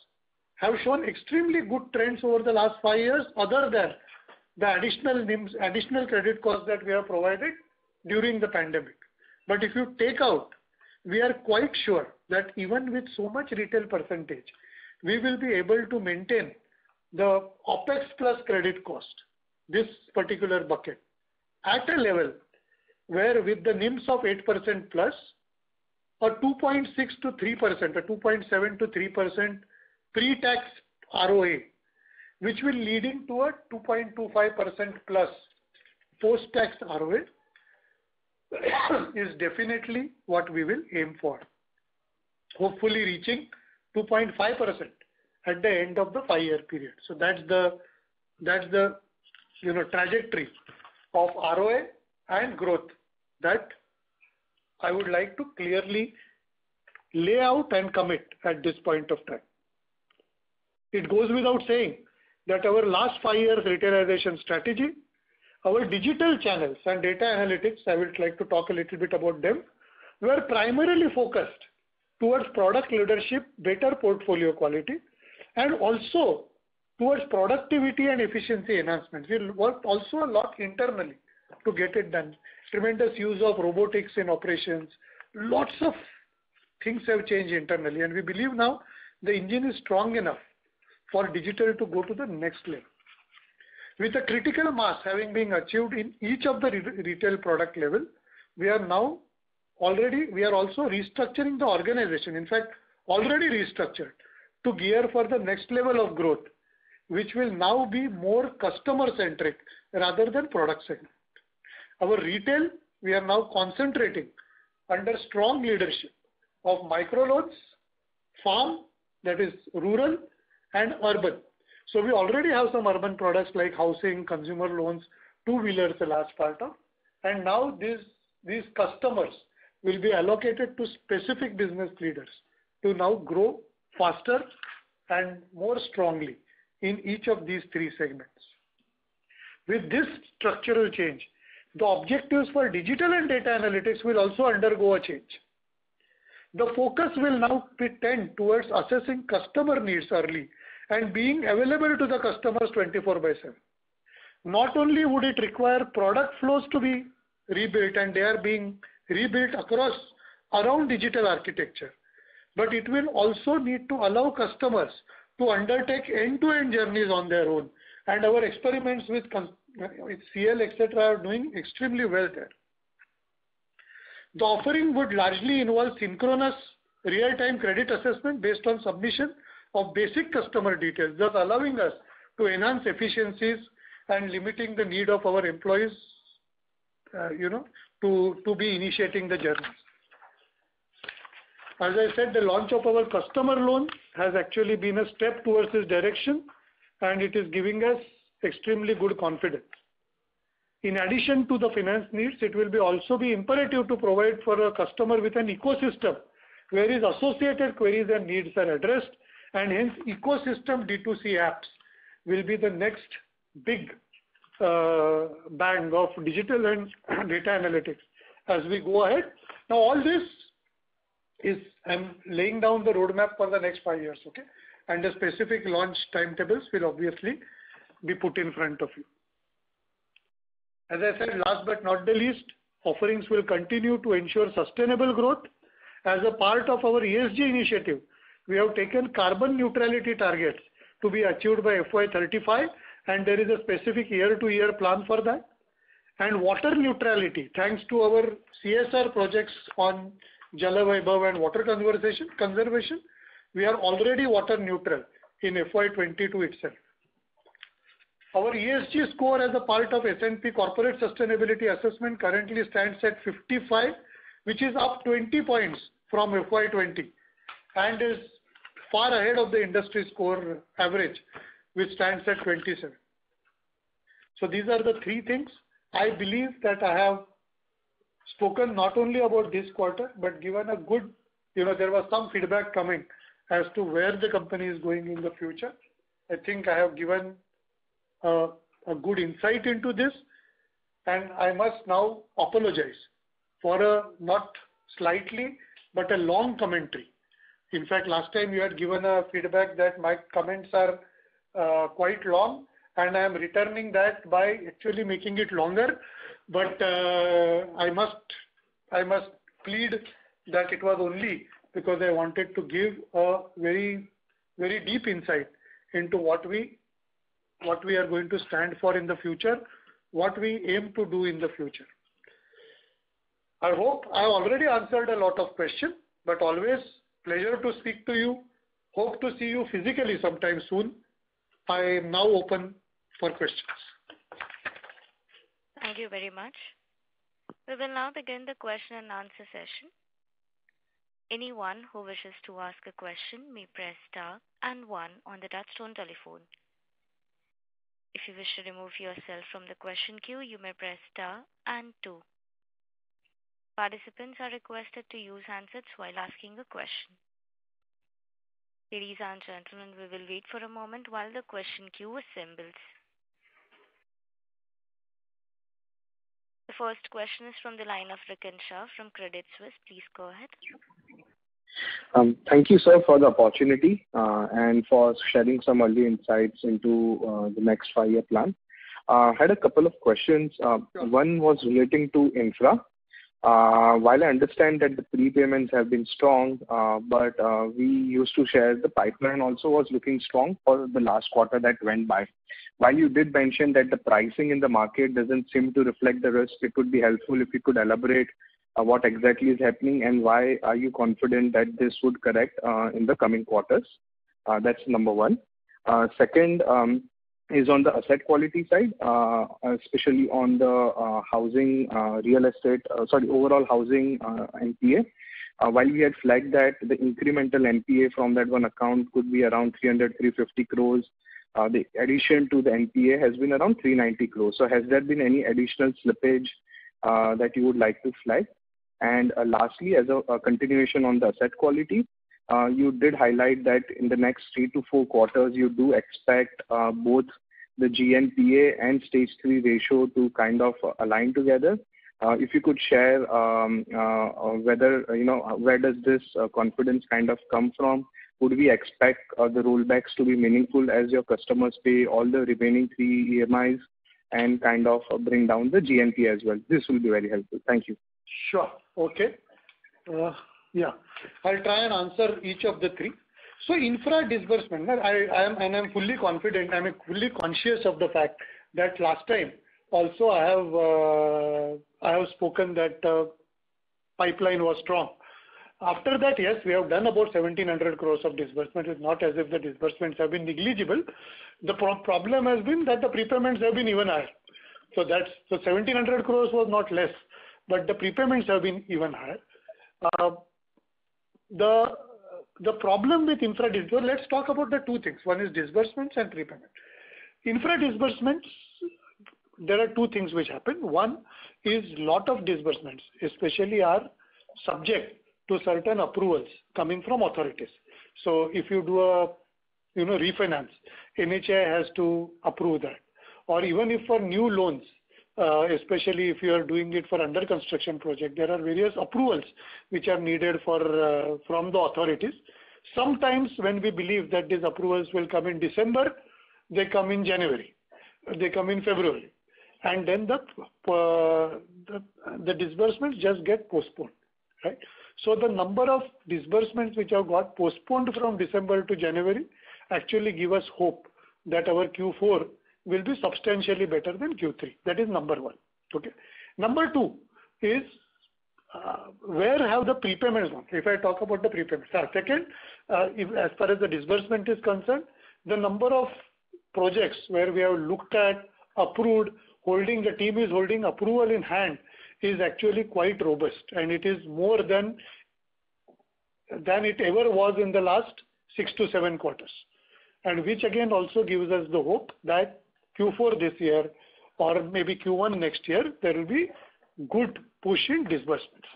have shown extremely good trends over the last 5 years, other than the additional credit costs that we have provided during the pandemic. But if you take out, we are quite sure that even with so much retail percentage, we will be able to maintain the OPEX plus credit cost, this particular bucket, at a level where with the NIMs of 8% plus, a 2.6 to 3%, a 2.7 to 3% pre-tax ROA, which will leading to a 2.25% plus post-tax ROA, is definitely what we will aim for. Hopefully reaching 2.5% at the end of the 5-year period. So that's the trajectory of ROA and growth that I would like to clearly lay out and commit at this point of time. It goes without saying that our last 5 years retailization strategy, our digital channels and data analytics, I would like to talk a little bit about them, were primarily focused towards product leadership, better portfolio quality, and also towards productivity and efficiency enhancements. We worked also a lot internally to get it done. Tremendous use of robotics in operations. Lots of things have changed internally, and we believe now the engine is strong enough for digital to go to the next level. With a critical mass having been achieved in each of the retail product level, we are also restructuring the organization. In fact, already restructured to gear for the next level of growth, which will now be more customer centric rather than product centric. Our retail, we are now concentrating under strong leadership of microloans, farm, that is rural, and urban. So we already have some urban products like housing, consumer loans, two-wheelers, a large part of, and now these customers will be allocated to specific business leaders to now grow faster and more strongly in each of these 3 segments. With this structural change, the objectives for digital and data analytics will also undergo a change. The focus will now tend towards assessing customer needs early and being available to the customers 24/7. Not only would it require product flows to be rebuilt, and they are being rebuilt around digital architecture, but it will also need to allow customers to undertake end-to-end journeys on their own. And our experiments with CL, etc. are doing extremely well there. The offering would largely involve synchronous real-time credit assessment based on submission of basic customer details, thus allowing us to enhance efficiencies and limiting the need of our employees, to be initiating the journeys. As I said, the launch of our customer loan has actually been a step towards this direction, and it is giving us extremely good confidence. In addition to the finance needs, it will also be imperative to provide for a customer with an ecosystem where his associated queries and needs are addressed, and hence ecosystem D2C apps will be the next big bang of digital and data analytics as we go ahead. Now all this is, I'm laying down the roadmap for the next 5 years, okay? And the specific launch timetables will obviously be put in front of you. As I said, last but not the least, offerings will continue to ensure sustainable growth. As a part of our ESG initiative, we have taken carbon neutrality targets to be achieved by FY35, and there is a specific year-to-year plan for that. And water neutrality, thanks to our CSR projects on Jala Vaibhav and water conservation, we are already water neutral in FY22 itself. Our ESG score as a part of S&P Corporate Sustainability Assessment currently stands at 55, which is up 20 points from FY20 and is far ahead of the industry score average, which stands at 27. So these are the 3 things. I believe that I have spoken not only about this quarter, but given a good, there was some feedback coming as to where the company is going in the future. I think I have given a good insight into this, and I must now apologize for a not slightly but a long commentary In fact, last time you had given a feedback that my comments are quite long, and I am returning that by actually making it longer. But I must plead that it was only because I wanted to give a very, very deep insight into what we are going to stand for in the future, what we aim to do in the future. I hope I have already answered a lot of questions, but always pleasure to speak to you. Hope to see you physically sometime soon. I am now open for questions. Thank you very much. We will now begin the question and answer session. Anyone who wishes to ask a question may press star and 1 on the touchtone telephone. If you wish to remove yourself from the question queue, you may press star and 2. Participants are requested to use handsets while asking a question. Ladies and gentlemen, we will wait for a moment while the question queue assembles. The first question is from the line of Rikin Shah from Credit Suisse. Please go ahead. Thank you, sir, for the opportunity and for sharing some early insights into the next 5-year plan. I had a couple of questions. One was relating to infra. While I understand that the prepayments have been strong, but we used to share the pipeline also was looking strong for the last quarter that went by. While you did mention that the pricing in the market doesn't seem to reflect the risk, it would be helpful if you could elaborate what exactly is happening and why are you confident that this would correct in the coming quarters. That's number one. Second is on the asset quality side, especially on the housing, real estate, overall housing NPA. While we had flagged that the incremental NPA from that one account could be around 300-350 crores, the addition to the NPA has been around 390 crores. So has there been any additional slippage that you would like to flag? And lastly, as a continuation on the asset quality, you did highlight that in the next 3 to 4 quarters, you do expect both the GNPA and stage 3 ratio to kind of align together. If you could share whether, where does this confidence kind of come from? Would we expect the rollbacks to be meaningful as your customers pay all the remaining 3 EMIs and kind of bring down the GNPA as well? This will be very helpful. Thank you. Sure. Okay. Yeah, I'll try and answer each of the 3. So infra disbursement, I'm fully confident, I'm fully conscious of the fact that last time also I have spoken that pipeline was strong. After that, yes, we have done about 1700 crores of disbursement. It's not as if the disbursements have been negligible. The problem has been that the prepayments have been even higher. So 1700 crores was not less, but the prepayments have been even higher. The problem with infra disbursement, let's talk about the 2 things. One is disbursements and prepayment. Infra disbursements, there are 2 things which happen. One is lot of disbursements, especially are subject to certain approvals coming from authorities. So if you do a refinance, NHAI has to approve that. Or even if for new loans, especially if you are doing it for under construction project, there are various approvals which are needed from the authorities. Sometimes when we believe that these approvals will come in December, they come in January, they come in February, and then the disbursements just get postponed, right? So the number of disbursements which have got postponed from December to January actually give us hope that our Q4 will be substantially better than Q3. That is number 1. Okay. Number 2 is where have the prepayments gone? If I talk about the prepayments. Second, as far as the disbursement is concerned, the number of projects where we have looked at, approved, the team is holding approval in hand is actually quite robust, and it is more than it ever was in the last 6 to 7 quarters, and which again also gives us the hope that Q4 this year or maybe Q1 next year, there will be good push in disbursements.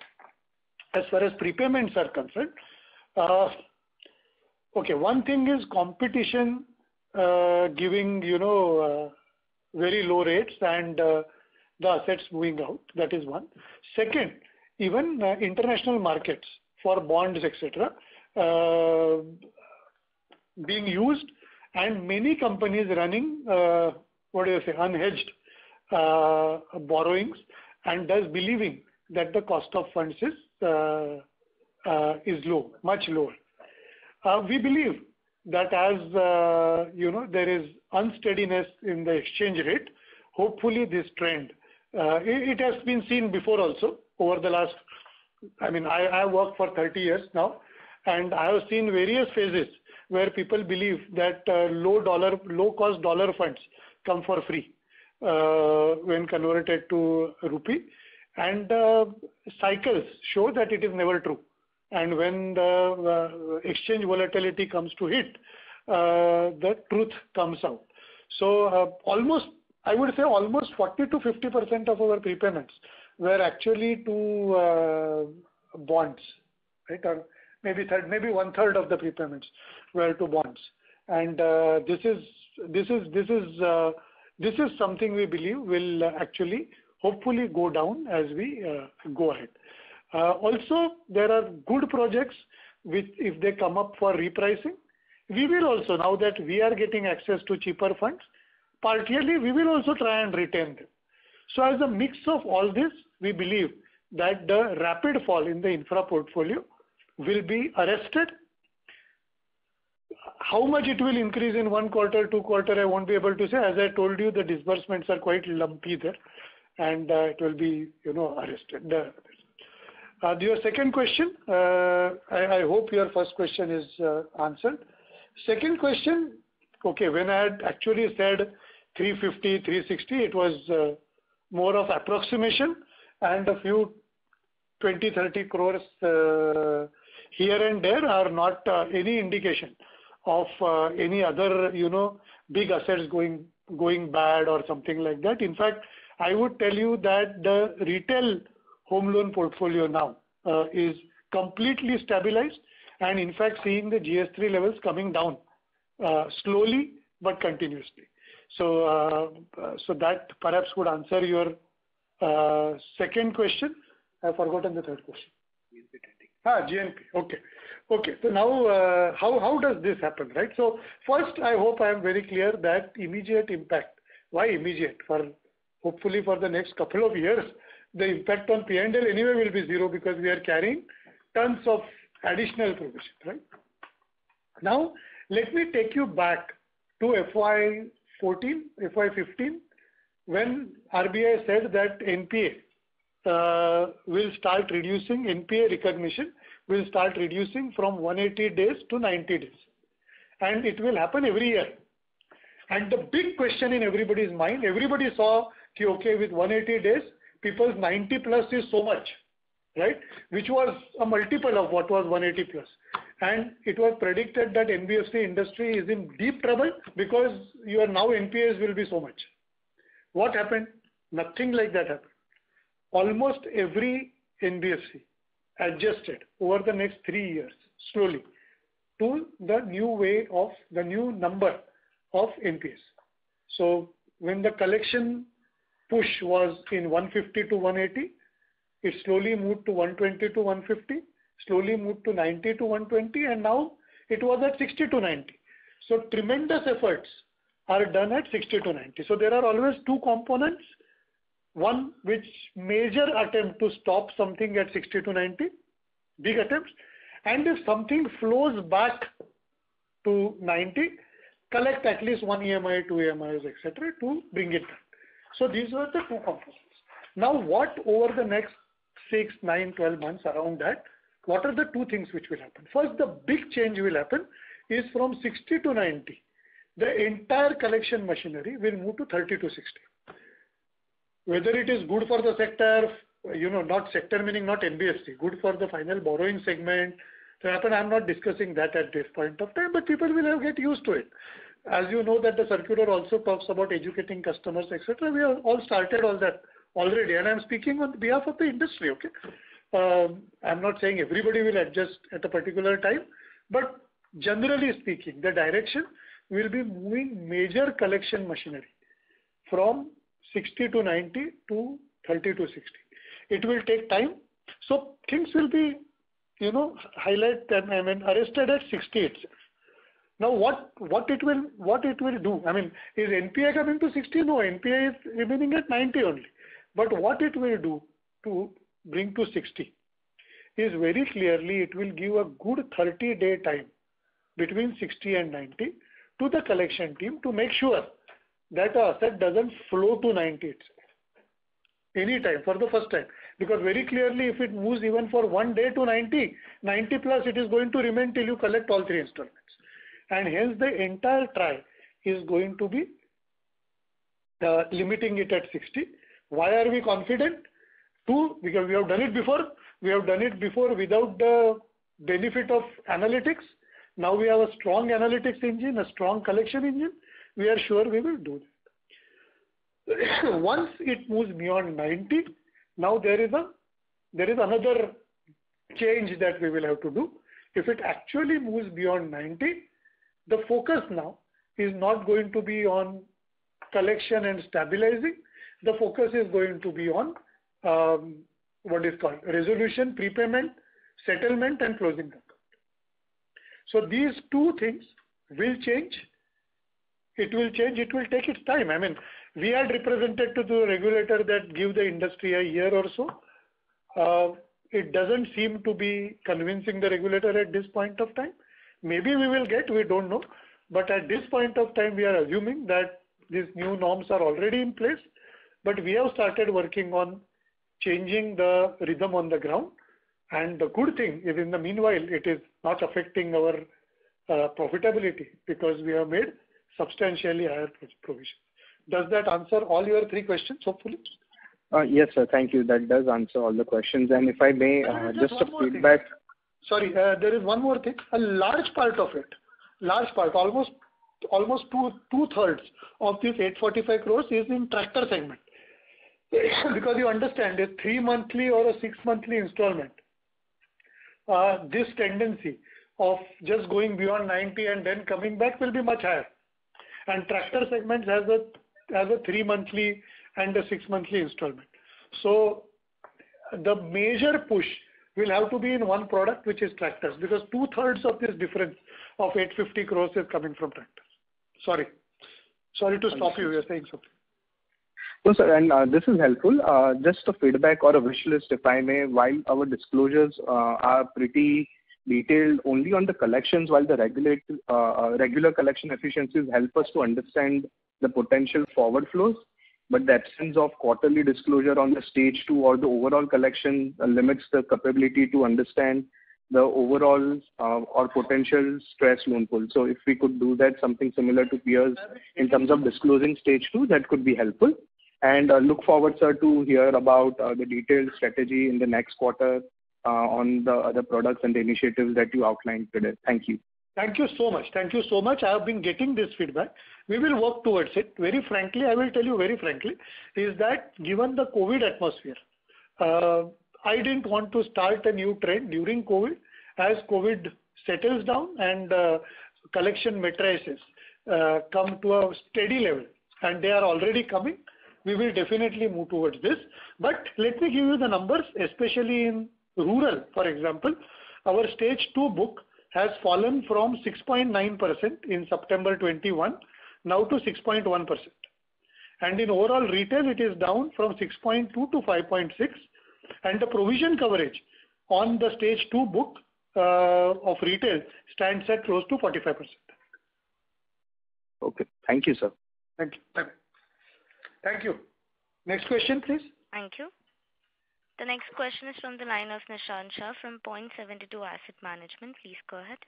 As far as prepayments are concerned, okay, one thing is competition giving, very low rates and the assets moving out. That is one. Second, even international markets for bonds, etc., being used, and many companies running, unhedged borrowings, and thus believing that the cost of funds is low, much lower. We believe that as there is unsteadiness in the exchange rate, hopefully this trend, it has been seen before also over the last, I worked for 30 years now, and I have seen various phases where people believe that low cost dollar funds come for free when converted to rupee, and cycles show that it is never true. And when the exchange volatility comes to hit, the truth comes out. So I would say almost 40 to 50% of our prepayments were actually to bonds, right? Or maybe one third of the prepayments were to bonds. And this is something we believe will actually hopefully go down as we go ahead. Also, there are good projects which, if they come up for repricing, we will also, now that we are getting access to cheaper funds, partially we will also try and retain them. So as a mix of all this, we believe that the rapid fall in the infra portfolio will be arrested. How much it will increase in 1 quarter, 2 quarter, I won't be able to say. As I told you, the disbursements are quite lumpy there, and it will be, arrested. Your second question, I hope your first question is answered. Second question, okay, when I had actually said 350, 360, it was more of approximation, and a few 20, 30 crores here and there are not any indication of any other, big assets going bad or something like that. In fact, I would tell you that the retail home loan portfolio now is completely stabilized, and in fact seeing the GS3 levels coming down slowly but continuously. So that perhaps would answer your second question. I've forgotten the third question. GNP. Okay. So now how does this happen, right? So first, I hope I am very clear that immediate impact. Why immediate? Hopefully for the next couple of years, the impact on P&L anyway will be zero, because we are carrying tons of additional provision, right? Now, let me take you back to FY14, FY15, when RBI said that NPA will start reducing, NPA recognition will start reducing from 180 days to 90 days. And it will happen every year. And the big question in everybody's mind, everybody saw, okay, with 180 days, people's 90 plus is so much, right? Which was a multiple of what was 180 plus. And it was predicted that NBFC industry is in deep trouble because your now NPAs will be so much. What happened? Nothing like that happened. Almost every NBFC adjusted over the next 3 years slowly to the new number of NPAs. So when the collection push was in 150 to 180, it slowly moved to 120 to 150, slowly moved to 90 to 120, and now it was at 60 to 90. So tremendous efforts are done at 60 to 90. So there are always two components. One, which major attempt to stop something at 60 to 90, big attempts. And if something flows back to 90, collect at least one EMI, two EMIs, etc. to bring it back. So these were the two components. Now what over the next 6, 9, 12 months around that, what are the two things which will happen? First, the big change will happen is from 60 to 90. The entire collection machinery will move to 30 to 60. Whether it is good for the sector, not sector meaning not NBFC, good for the final borrowing segment to happen, I'm not discussing that at this point of time, but people will have get used to it. As you know that the circular also talks about educating customers, etc. We have all started all that already, and I'm speaking on behalf of the industry, okay? I'm not saying everybody will adjust at a particular time, but generally speaking, the direction will be moving major collection machinery from 60 to 90 to 30 to 60. It will take time. So things will be highlight them, arrested at 60 itself. Now, what it will do? Is NPA coming to 60? No, NPA is remaining at 90 only. But what it will do to bring to 60 is very clearly it will give a good 30-day time between 60 and 90 to the collection team to make sure that the asset doesn't flow to 90 itself. Any time for the first time, because very clearly if it moves even for 1 day to 90 plus, it is going to remain till you collect all 3 installments, and hence the entire try is going to be limiting it at 60. Why are we confident? Two, because we have done it before. We have done it before without the benefit of analytics. Now we have a strong analytics engine, a strong collection engine. We are sure we will do that. Once it moves beyond 90, now there is another change that we will have to do. If it actually moves beyond 90, the focus now is not going to be on collection and stabilizing. The focus is going to be on what is called resolution, prepayment, settlement, and closing the account. So these two things will change. It will change. It will take its time. We had represented to the regulator that give the industry a year or so. It doesn't seem to be convincing the regulator at this point of time. Maybe we will get, we don't know. But at this point of time, we are assuming that these new norms are already in place. But we have started working on changing the rhythm on the ground. And the good thing is, in the meanwhile, it is not affecting our profitability because we have made substantially higher provision. Does that answer all your 3 questions, hopefully? Yes, sir. Thank you. That does answer all the questions. And if I may, just a feedback. Sorry, there is one more thing. A large part of it, almost two-thirds of this 845 crores is in tractor segment. Because you understand, a 3 monthly or a 6 monthly installment, this tendency of just going beyond 90 and then coming back will be much higher. And tractor segment has a 3 monthly and a 6 monthly installment. So the major push will have to be in one product, which is tractors, because 2/3 of this difference of 850 crores is coming from tractors. Sorry to stop you. You're saying something. No, sir, and this is helpful. Just a feedback or a wish list, if I may. While our disclosures are pretty detailed only on the collections, while the regular collection efficiencies help us to understand the potential forward flows, but the absence of quarterly disclosure on the stage 2 or the overall collection limits the capability to understand the overall or potential stress loan pool. So if we could do that, something similar to peers in terms of disclosing stage 2, that could be helpful. And look forward, sir, to hear about the detailed strategy in the next quarter on the other products and the initiatives that you outlined today. Thank you. Thank you so much. Thank you so much. I have been getting this feedback. We will work towards it. Very frankly, I will tell you very frankly, is that given the COVID atmosphere, I didn't want to start a new trend during COVID. As COVID settles down and collection matrices come to a steady level, and they are already coming, we will definitely move towards this. But let me give you the numbers, especially in rural, for example. Our stage 2 book has fallen from 6.9% in September 21 now to 6.1%. And in overall retail, it is down from 6.2 to 5.6. And the provision coverage on the stage 2 book of retail stands at close to 45%. Okay. Thank you, sir. Thank you. Thank you. Next question, please. Thank you. The next question is from the line of Nishant Shah from Point72 Asset Management. Please go ahead.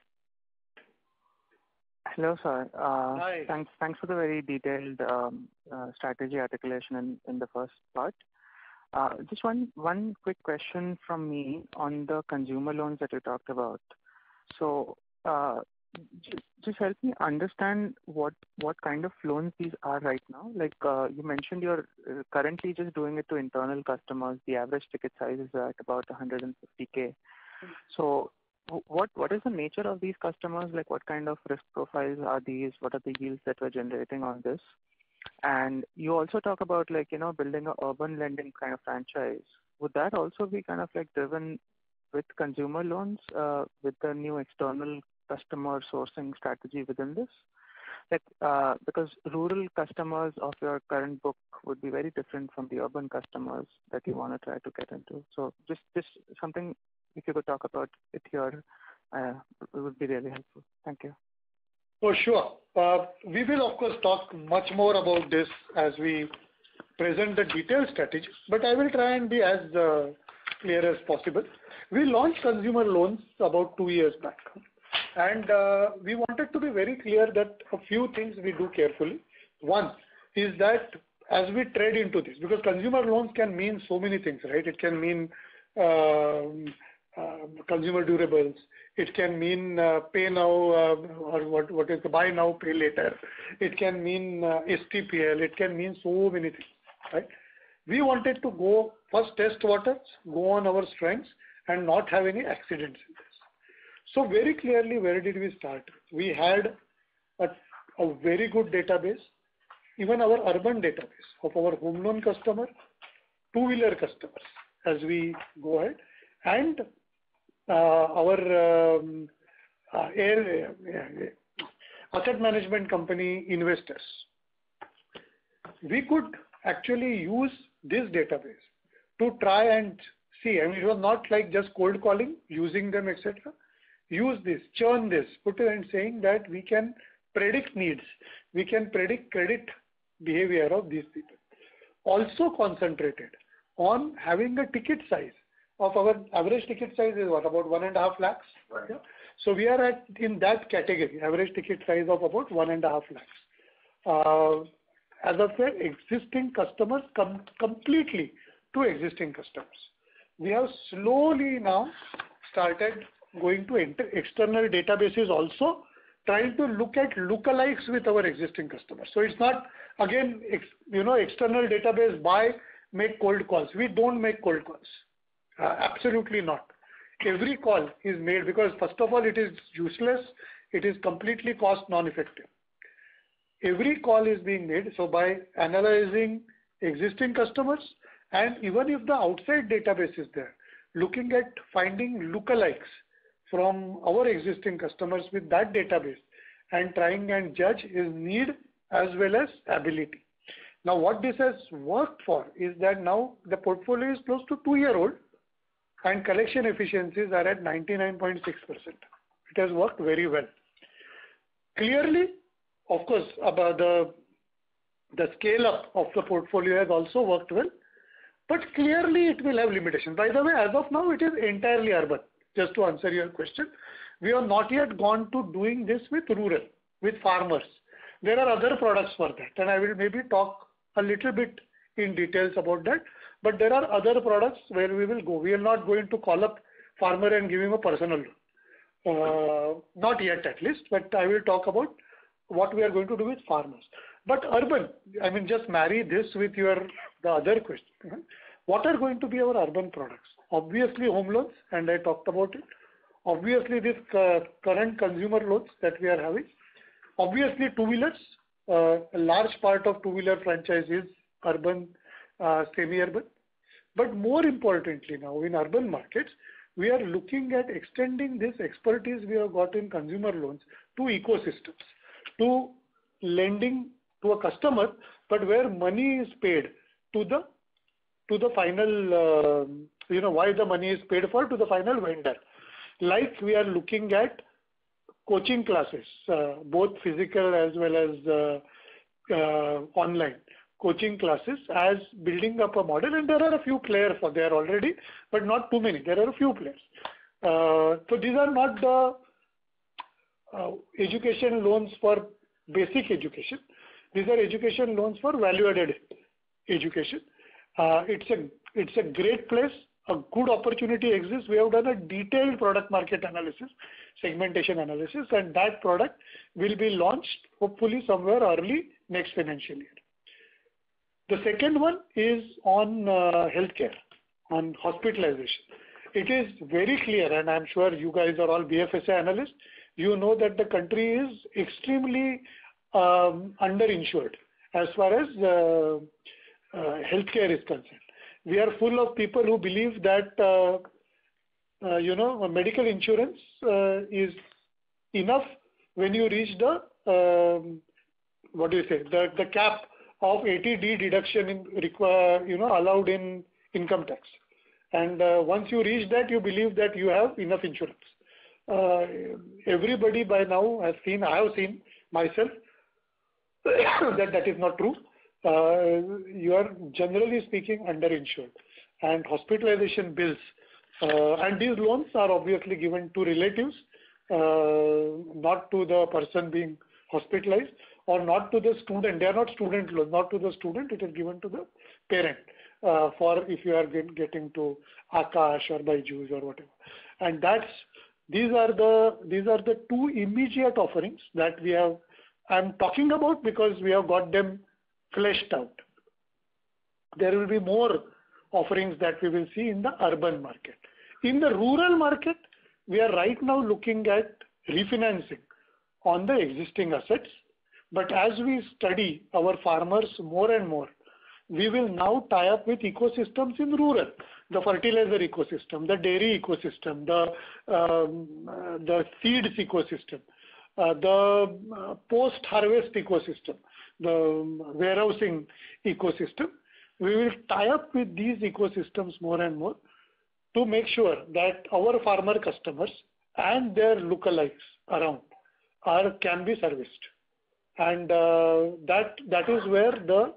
Hello, sir. Hi. Thanks for the very detailed strategy articulation in the first part. Just one quick question from me on the consumer loans that you talked about. So just help me understand what kind of loans these are right now. Like you mentioned, you're currently just doing it to internal customers. The average ticket size is at about 150K. So what is the nature of these customers? Like what kind of risk profiles are these? What are the yields that we're generating on this? And you also talk about building a urban lending kind of franchise. Would that also be kind of driven with consumer loans, with the new external customer sourcing strategy within this? Because rural customers of your current book would be very different from the urban customers that you want to try to get into. So just something, if you could talk about it here, it would be really helpful. Thank you. For sure. We will, of course, talk much more about this as we present the detailed strategy, but I will try and be as clear as possible. We launched consumer loans about 2 years back. And we wanted to be very clear that a few things we do carefully. One is that as we tread into this, because consumer loans can mean so many things, right? It can mean consumer durables. It can mean pay now or what is the buy now, pay later. It can mean STPL. It can mean so many things, right? We wanted to go first test waters, go on our strengths, and not have any accidents in this. So very clearly, where did we start? We had a very good database, even our urban database of our home loan customer, two-wheeler customers as we go ahead, and our asset management company investors. We could actually use this database to try and see. I mean, it was not like just cold calling, using them, etc. Use this, churn this, put it and saying that we can predict needs, we can predict credit behavior of these people. Also concentrated on having a ticket size of our average ticket size is what, about 1.5 lakhs? Right. Yeah? So we are in that category, average ticket size of about 1.5 lakhs. As I said, existing customers completely to existing customers. We have slowly now started going to external databases also, trying to look at lookalikes with our existing customers. So it's not, again, external database, make cold calls. We don't make cold calls. Absolutely not. Every call is made because, first of all, it is useless. It is completely cost non-effective. Every call is being made. So by analyzing existing customers, and even if the outside database is there, looking at finding lookalikes from our existing customers with that database and trying and judge his need as well as ability. Now, what this has worked for is that now the portfolio is close to 2-year-old and collection efficiencies are at 99.6%. It has worked very well. Clearly, of course, about the scale up of the portfolio has also worked well, but clearly it will have limitations. By the way, as of now, it is entirely urban. Just to answer your question, we have not yet gone to doing this with rural, with farmers. There are other products for that, and I will maybe talk a little bit in details about that. But there are other products where we will go. We are not going to call up farmer and give him a personal loan. Not yet at least, but I will talk about what we are going to do with farmers. But urban, I mean, just marry this with the other question. What are going to be our urban products? Obviously home loans, and I talked about it. Obviously this current consumer loans that we are having. Obviously two-wheelers, a large part of two-wheeler franchise is urban, semi-urban. But more importantly now in urban markets, we are looking at extending this expertise we have got in consumer loans to ecosystems, to lending to a customer, but where money is paid to the final, why the money is paid for to the final vendor. Like we are looking at coaching classes, both physical as well as online coaching classes as building up a model. And there are a few players for there already, but not too many. There are a few players. So these are not the education loans for basic education. These are education loans for value-added education. It's a great place. A good opportunity exists. We have done a detailed product market analysis, segmentation analysis, and that product will be launched hopefully somewhere early next financial year. The second one is on healthcare, on hospitalization. It is very clear, and I'm sure you guys are all BFSI analysts. You know that the country is extremely underinsured as far as healthcare is concerned. We are full of people who believe that medical insurance is enough when you reach the the cap of 80D deduction allowed in income tax. And once you reach that, you believe that you have enough insurance. Everybody by now has seen, I have seen myself, that is not true. You are generally speaking underinsured, and hospitalization bills and these loans are obviously given to relatives, not to the person being hospitalized, or not to the student. They are not student loans, not to the student. It is given to the parent for if you are getting to Akash or Byju's or whatever. And these are the two immediate offerings that we have. I'm talking about because we have got them fleshed out. There will be more offerings that we will see in the urban market. In the rural market, we are right now looking at refinancing on the existing assets. But as we study our farmers more and more, we will now tie up with ecosystems in rural, the fertilizer ecosystem, the dairy ecosystem, the seeds ecosystem, the post-harvest ecosystem, the warehousing ecosystem. We will tie up with these ecosystems more and more to make sure that our farmer customers and their lookalikes around can be serviced. And that is where the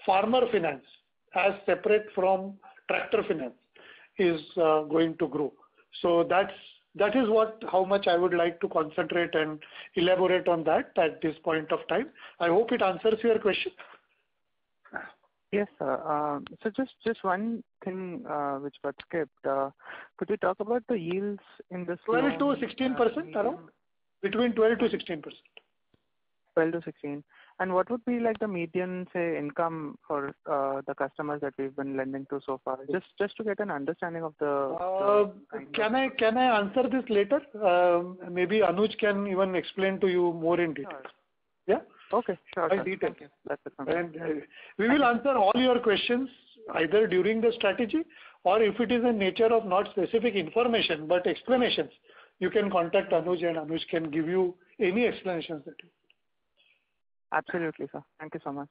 farmer finance, as separate from tractor finance, is going to grow. So that is how much I would like to concentrate and elaborate on that at this point of time. I hope it answers your question. Yes, sir. So just one thing which got skipped. Could you talk about the yields in this 12 to 16% around? Between 12 to 16%. 12 to 16. And what would be like the median, say, income for the customers that we've been lending to so far? Just to get an understanding of the can I answer this later? Maybe Anuj can even explain to you more in detail. Sure. Yeah. Okay. Sure. Thank you. That's it. And we will answer all your questions either during the strategy, or if it is in nature of not specific information but explanations, you can contact Anuj and Anuj can give you any explanations that you. Absolutely, sir. Thank you so much.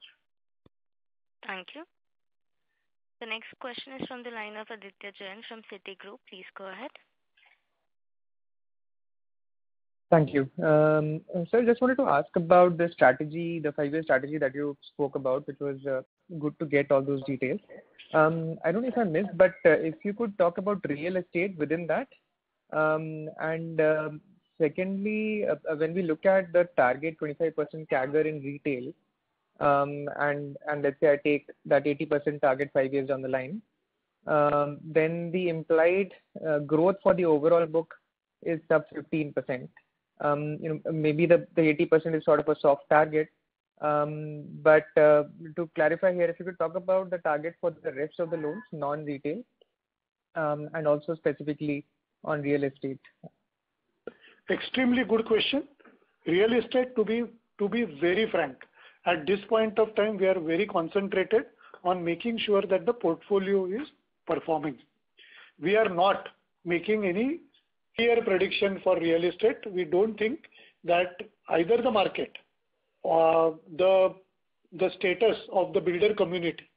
Thank you. The next question is from the line of Aditya Jain from Citigroup. Please go ahead. Thank you. So I just wanted to ask about the strategy, the 5-year strategy that you spoke about, which was good to get all those details. I don't know if I missed, but if you could talk about real estate within that. And secondly, when we look at the target 25% CAGR in retail, and let's say I take that 80% target 5 years down the line, then the implied growth for the overall book is sub 15%. Maybe the 80% is sort of a soft target. But to clarify here, if you could talk about the target for the rest of the loans, non-retail, and also specifically on real estate. Extremely good question. Real estate, to be very frank, at this point of time, we are very concentrated on making sure that the portfolio is performing. We are not making any clear prediction for real estate. We don't think that either the market or the status of the builder community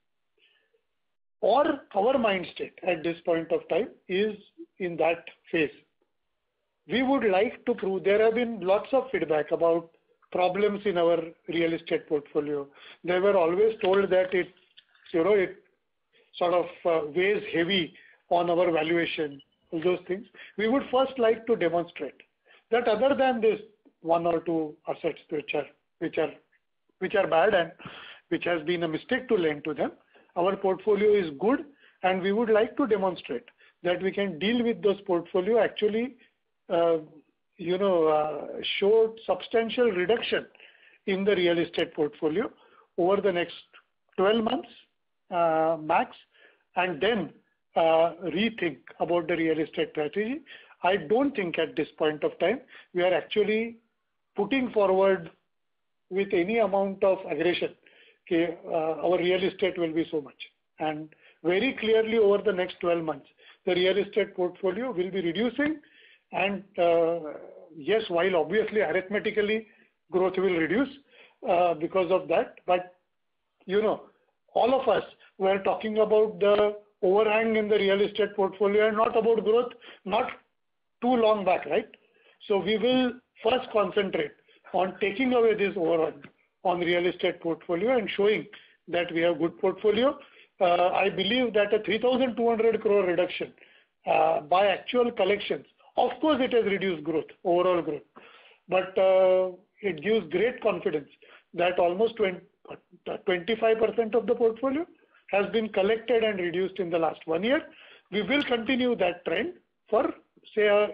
or our mind state at this point of time is in that phase. We would like to prove. There have been lots of feedback about problems in our real estate portfolio. They were always told that it sort of weighs heavy on our valuation, all those things. We would first like to demonstrate that other than this one or two assets which are bad and which has been a mistake to lend to them, our portfolio is good, and we would like to demonstrate that we can deal with those portfolio actually showed substantial reduction in the real estate portfolio over the next 12 months max, and then rethink about the real estate strategy. I don't think at this point of time we are actually putting forward with any amount of aggression. Our real estate will be so much, and very clearly over the next 12 months the real estate portfolio will be reducing, and yes, while obviously arithmetically growth will reduce because of that, but all of us were talking about the overhang in the real estate portfolio and not about growth, not too long back, right? So we will first concentrate on taking away this overhang on real estate portfolio and showing that we have good portfolio. I believe that a 3,200 crore reduction by actual collections, of course it has reduced growth, overall growth, but it gives great confidence that almost 25% of the portfolio has been collected and reduced in the last 1 year. We will continue that trend for say a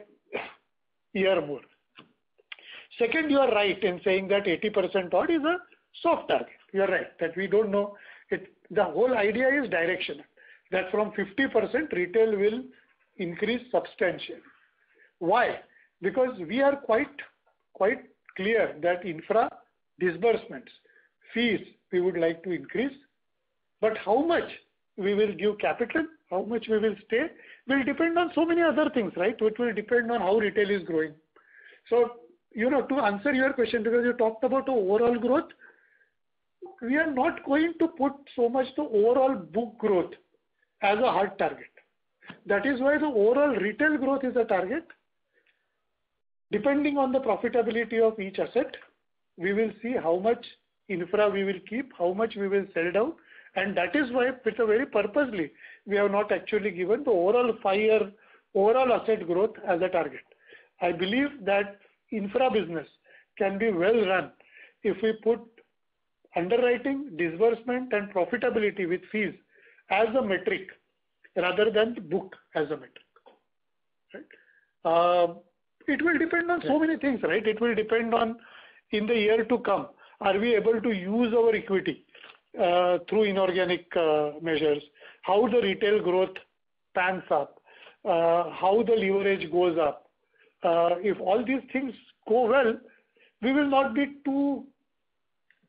year more. Second, you are right in saying that 80% odd is a soft target. You are right that we don't know it. The whole idea is directional, that from 50% retail will increase substantially. Why? Because we are quite clear that infra disbursements, fees we would like to increase, but how much we will give capital, how much we will stay, will depend on so many other things, right? It will depend on how retail is growing. So, to answer your question, because you talked about the overall growth, we are not going to put so much the overall book growth as a hard target. That is why the overall retail growth is a target. Depending on the profitability of each asset, we will see how much infra we will keep, how much we will sell down, and that is why, with a very purposely, we have not actually given the overall 5-year overall asset growth as a target. I believe that infra business can be well run if we put underwriting, disbursement and profitability with fees as a metric rather than the book as a metric. Right? It will depend on so many things, right? It will depend on, in the year to come, are we able to use our equity through inorganic measures, how the retail growth pans up, how the leverage goes up. If all these things go well, we will not be too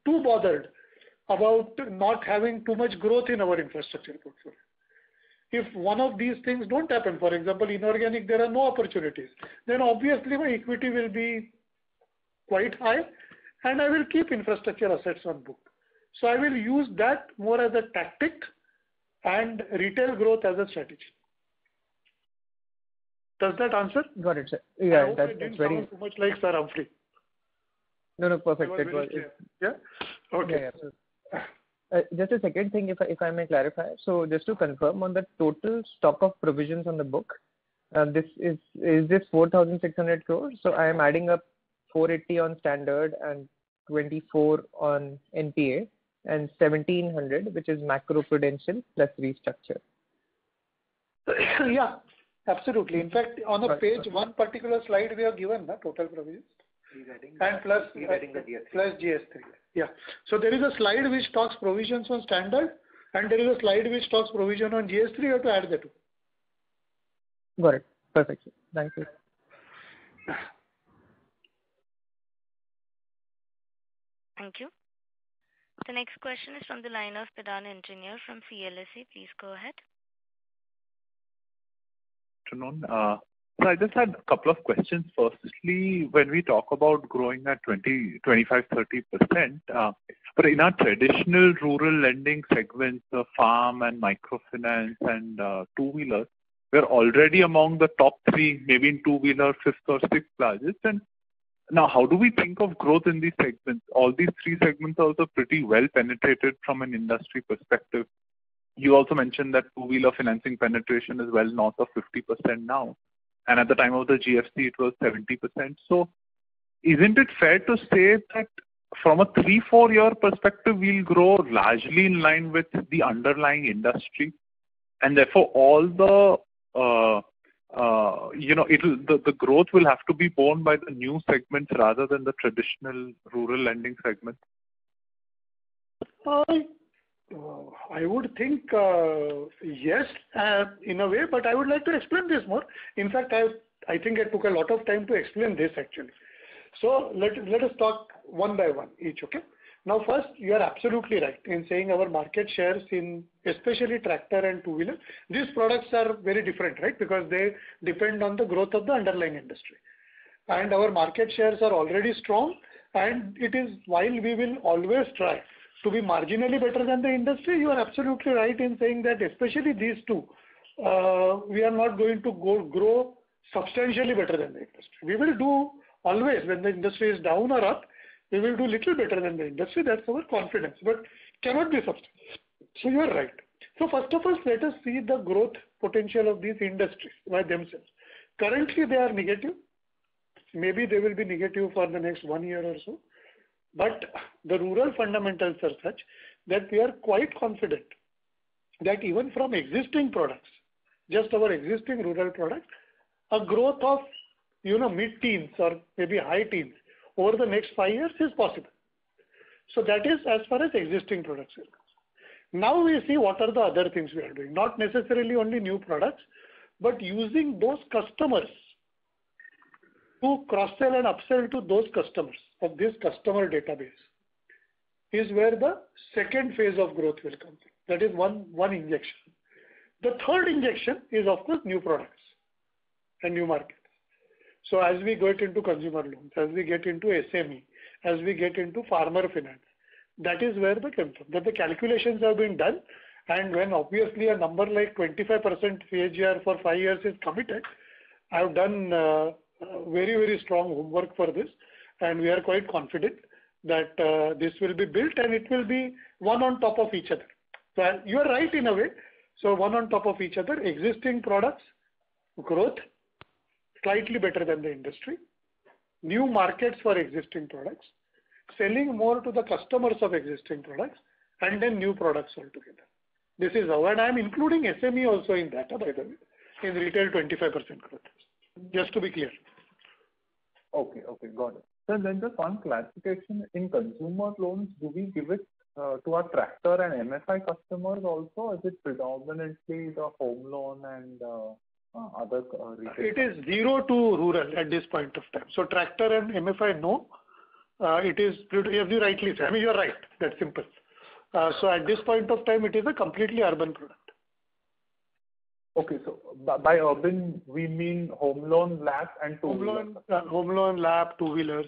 bothered about not having too much growth in our infrastructure portfolio. If one of these things don't happen, for example, inorganic, there are no opportunities, then obviously my equity will be quite high and I will keep infrastructure assets on book. So I will use that more as a tactic and retail growth as a strategy. Does that answer? Got it, sir. Yeah, that's very sound too much like Sir Humphrey. No, perfect. Yeah. Okay. Yeah. Just a second thing, if I may clarify. So just to confirm on the total stock of provisions on the book, this is this 4,600 crores? So I am adding up 480 on standard and 24 on NPA and 1,700, which is macro-prudential plus restructure. Yeah, absolutely. In fact, on a page, one particular slide we have given the total provisions. And plus GS3. Yeah. So there is a slide which talks provisions on standard and there is a slide which talks provision on GS3. You have to add the two. Got it. Perfect. Thank you. Thank you. The next question is from the line of Pradhan Engineer from CLSA. Please go ahead. Afternoon. So I just had a couple of questions. Firstly, when we talk about growing at 25-30%, but in our traditional rural lending segments, the farm and microfinance and two-wheeler, we're already among the top 3, maybe in two-wheeler, 5th or 6th largest. And now, how do we think of growth in these segments? All these 3 segments are also pretty well penetrated from an industry perspective. You also mentioned that two-wheeler financing penetration is well north of 50% now. And at the time of the GFC, it was 70%. So isn't it fair to say that from a 3-4 year perspective, we'll grow largely in line with the underlying industry? And therefore, all the, the growth will have to be borne by the new segments rather than the traditional rural lending segment? I would think yes, in a way, but I would like to explain this more. In fact, I think I took a lot of time to explain this actually. So let us talk one by one each, okay? Now, first, you are absolutely right in saying our market shares in especially tractor and two-wheeler. These products are very different, right? Because they depend on the growth of the underlying industry. And our market shares are already strong. And it is, while we will always try to be marginally better than the industry, you are absolutely right in saying that especially these two, we are not going to grow substantially better than the industry. We will do always when the industry is down or up, we will do little better than the industry. That's our confidence, but cannot be substantial. So you are right. So first of all, let us see the growth potential of these industries by themselves. Currently, they are negative. Maybe they will be negative for the next 1 year or so. But the rural fundamentals are such that we are quite confident that even from existing products, just our existing rural products, a growth of mid-teens or maybe high teens over the next 5 years is possible. So that is as far as existing products are concerned. Now we see what are the other things we are doing. Not necessarily only new products, but using those customers to cross-sell and upsell to those customers of this customer database is where the second phase of growth will come. That is one injection. The third injection is, of course, new products and new markets. So as we get into consumer loans, as we get into SME, as we get into farmer finance, that is where the comes from. That the calculations have been done, and when obviously a number like 25% CAGR for 5 years is committed, I have done very, very strong homework for this, and we are quite confident that this will be built and it will be one on top of each other. So you are right in a way. So one on top of each other, existing products, growth, slightly better than the industry, new markets for existing products, selling more to the customers of existing products, and then new products altogether. This is how, and I am including SME also in that, by the way, in retail 25% growth, just to be clear. Okay, got it. So then just one clarification, in consumer loans, do we give it to our tractor and MFI customers also, or is it predominantly the home loan and other retail? It is 0 to rural at this point of time. So tractor and MFI, no. It is, as you rightly say, I mean, you're right, that's simple. So at this point of time, it is a completely urban product. Okay, so by urban, we mean home loan, LAP and two-wheelers. Home loan, LAP, two-wheelers.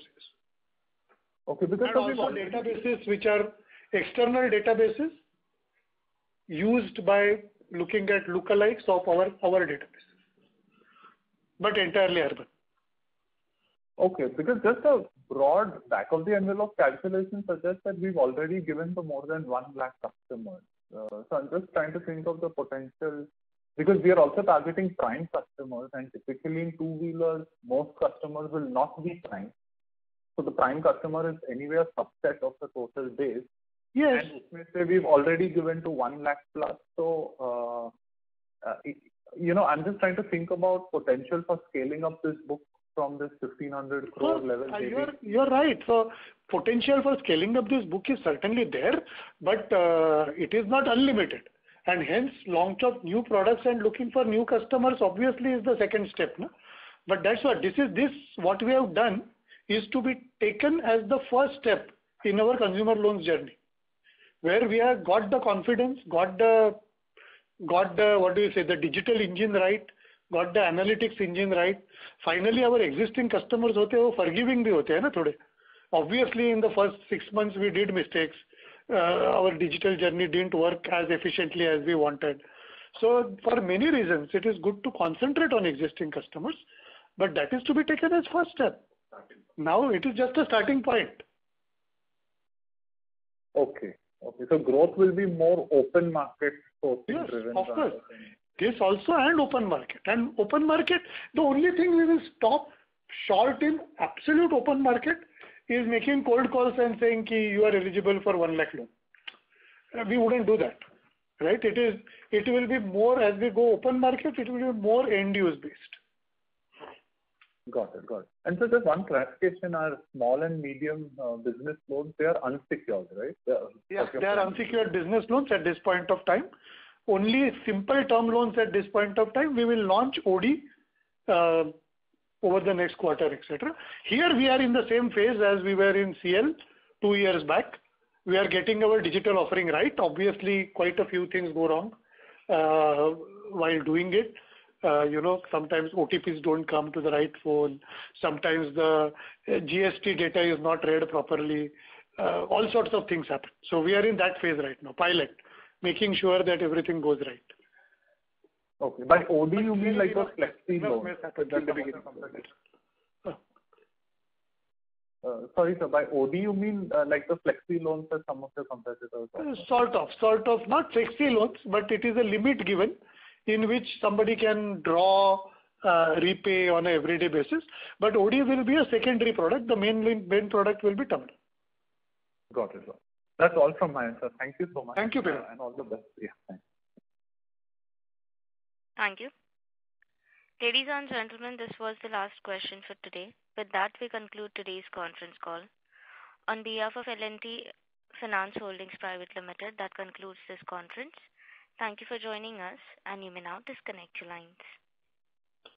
Okay, because and also databases which are external databases used by looking at lookalikes of our database, but entirely urban. Okay, because just a broad back of the envelope calculation suggests that we've already given to more than 1 lakh customers. So I'm just trying to think of the potential, because we are also targeting prime customers, and typically in two-wheelers, most customers will not be prime. So the prime customer is anyway a subset of the total base. Yes. And say we've already given to 1 lakh plus. So, I'm just trying to think about potential for scaling up this book from this 1,500 crore level. You're right. So potential for scaling up this book is certainly there, but it is not unlimited. And hence, launch of new products and looking for new customers obviously is the second step. No? But that's what what we have done is to be taken as the first step in our consumer loans journey, where we have got the confidence, got the the digital engine right, got the analytics engine right. Finally, our existing customers forgiving bhi hote hai na thode. Obviously, in the first 6 months, we did mistakes. Our digital journey didn't work as efficiently as we wanted. So for many reasons, it is good to concentrate on existing customers, but that is to be taken as first step. Now it is just a starting point. Okay. So growth will be more open market sourcing driven. Yes, of course. This also and open market. And open market, the only thing we will stop short in absolute open market is making cold calls and saying ki you are eligible for 1 lakh loan. We wouldn't do that, right? It will be more, as we go open market, it will be more end use based. Got it. And so just one clarification, our small and medium business loans, they are unsecured, right? Yes, they are unsecured business loans at this point of time. Only simple term loans at this point of time. We will launch OD over the next quarter, etc. Here we are in the same phase as we were in CL 2 years back. we are getting our digital offering right. Obviously, quite a few things go wrong while doing it. Sometimes OTPs don't come to the right phone. Sometimes the GST data is not read properly. All sorts of things happen. So we are in that phase right now, pilot, making sure that everything goes right. Okay. By OD, you mean like a flexi loan? Sorry, sir. By OD, you mean like the flexi loans that some of your competitors offer? Sort of. Not flexi loans, but it is a limit given in which somebody can draw, repay on an everyday basis. But OD will be a secondary product. The main product will be term loan. Got it, sir. That's all from my end, sir. Thank you so much. Thank you, Peter. And all the best. Yeah, thanks. Thank you. Ladies and gentlemen, this was the last question for today. With that, we conclude today's conference call. On behalf of L&T Finance Holdings Private Limited, that concludes this conference. Thank you for joining us, and you may now disconnect your lines.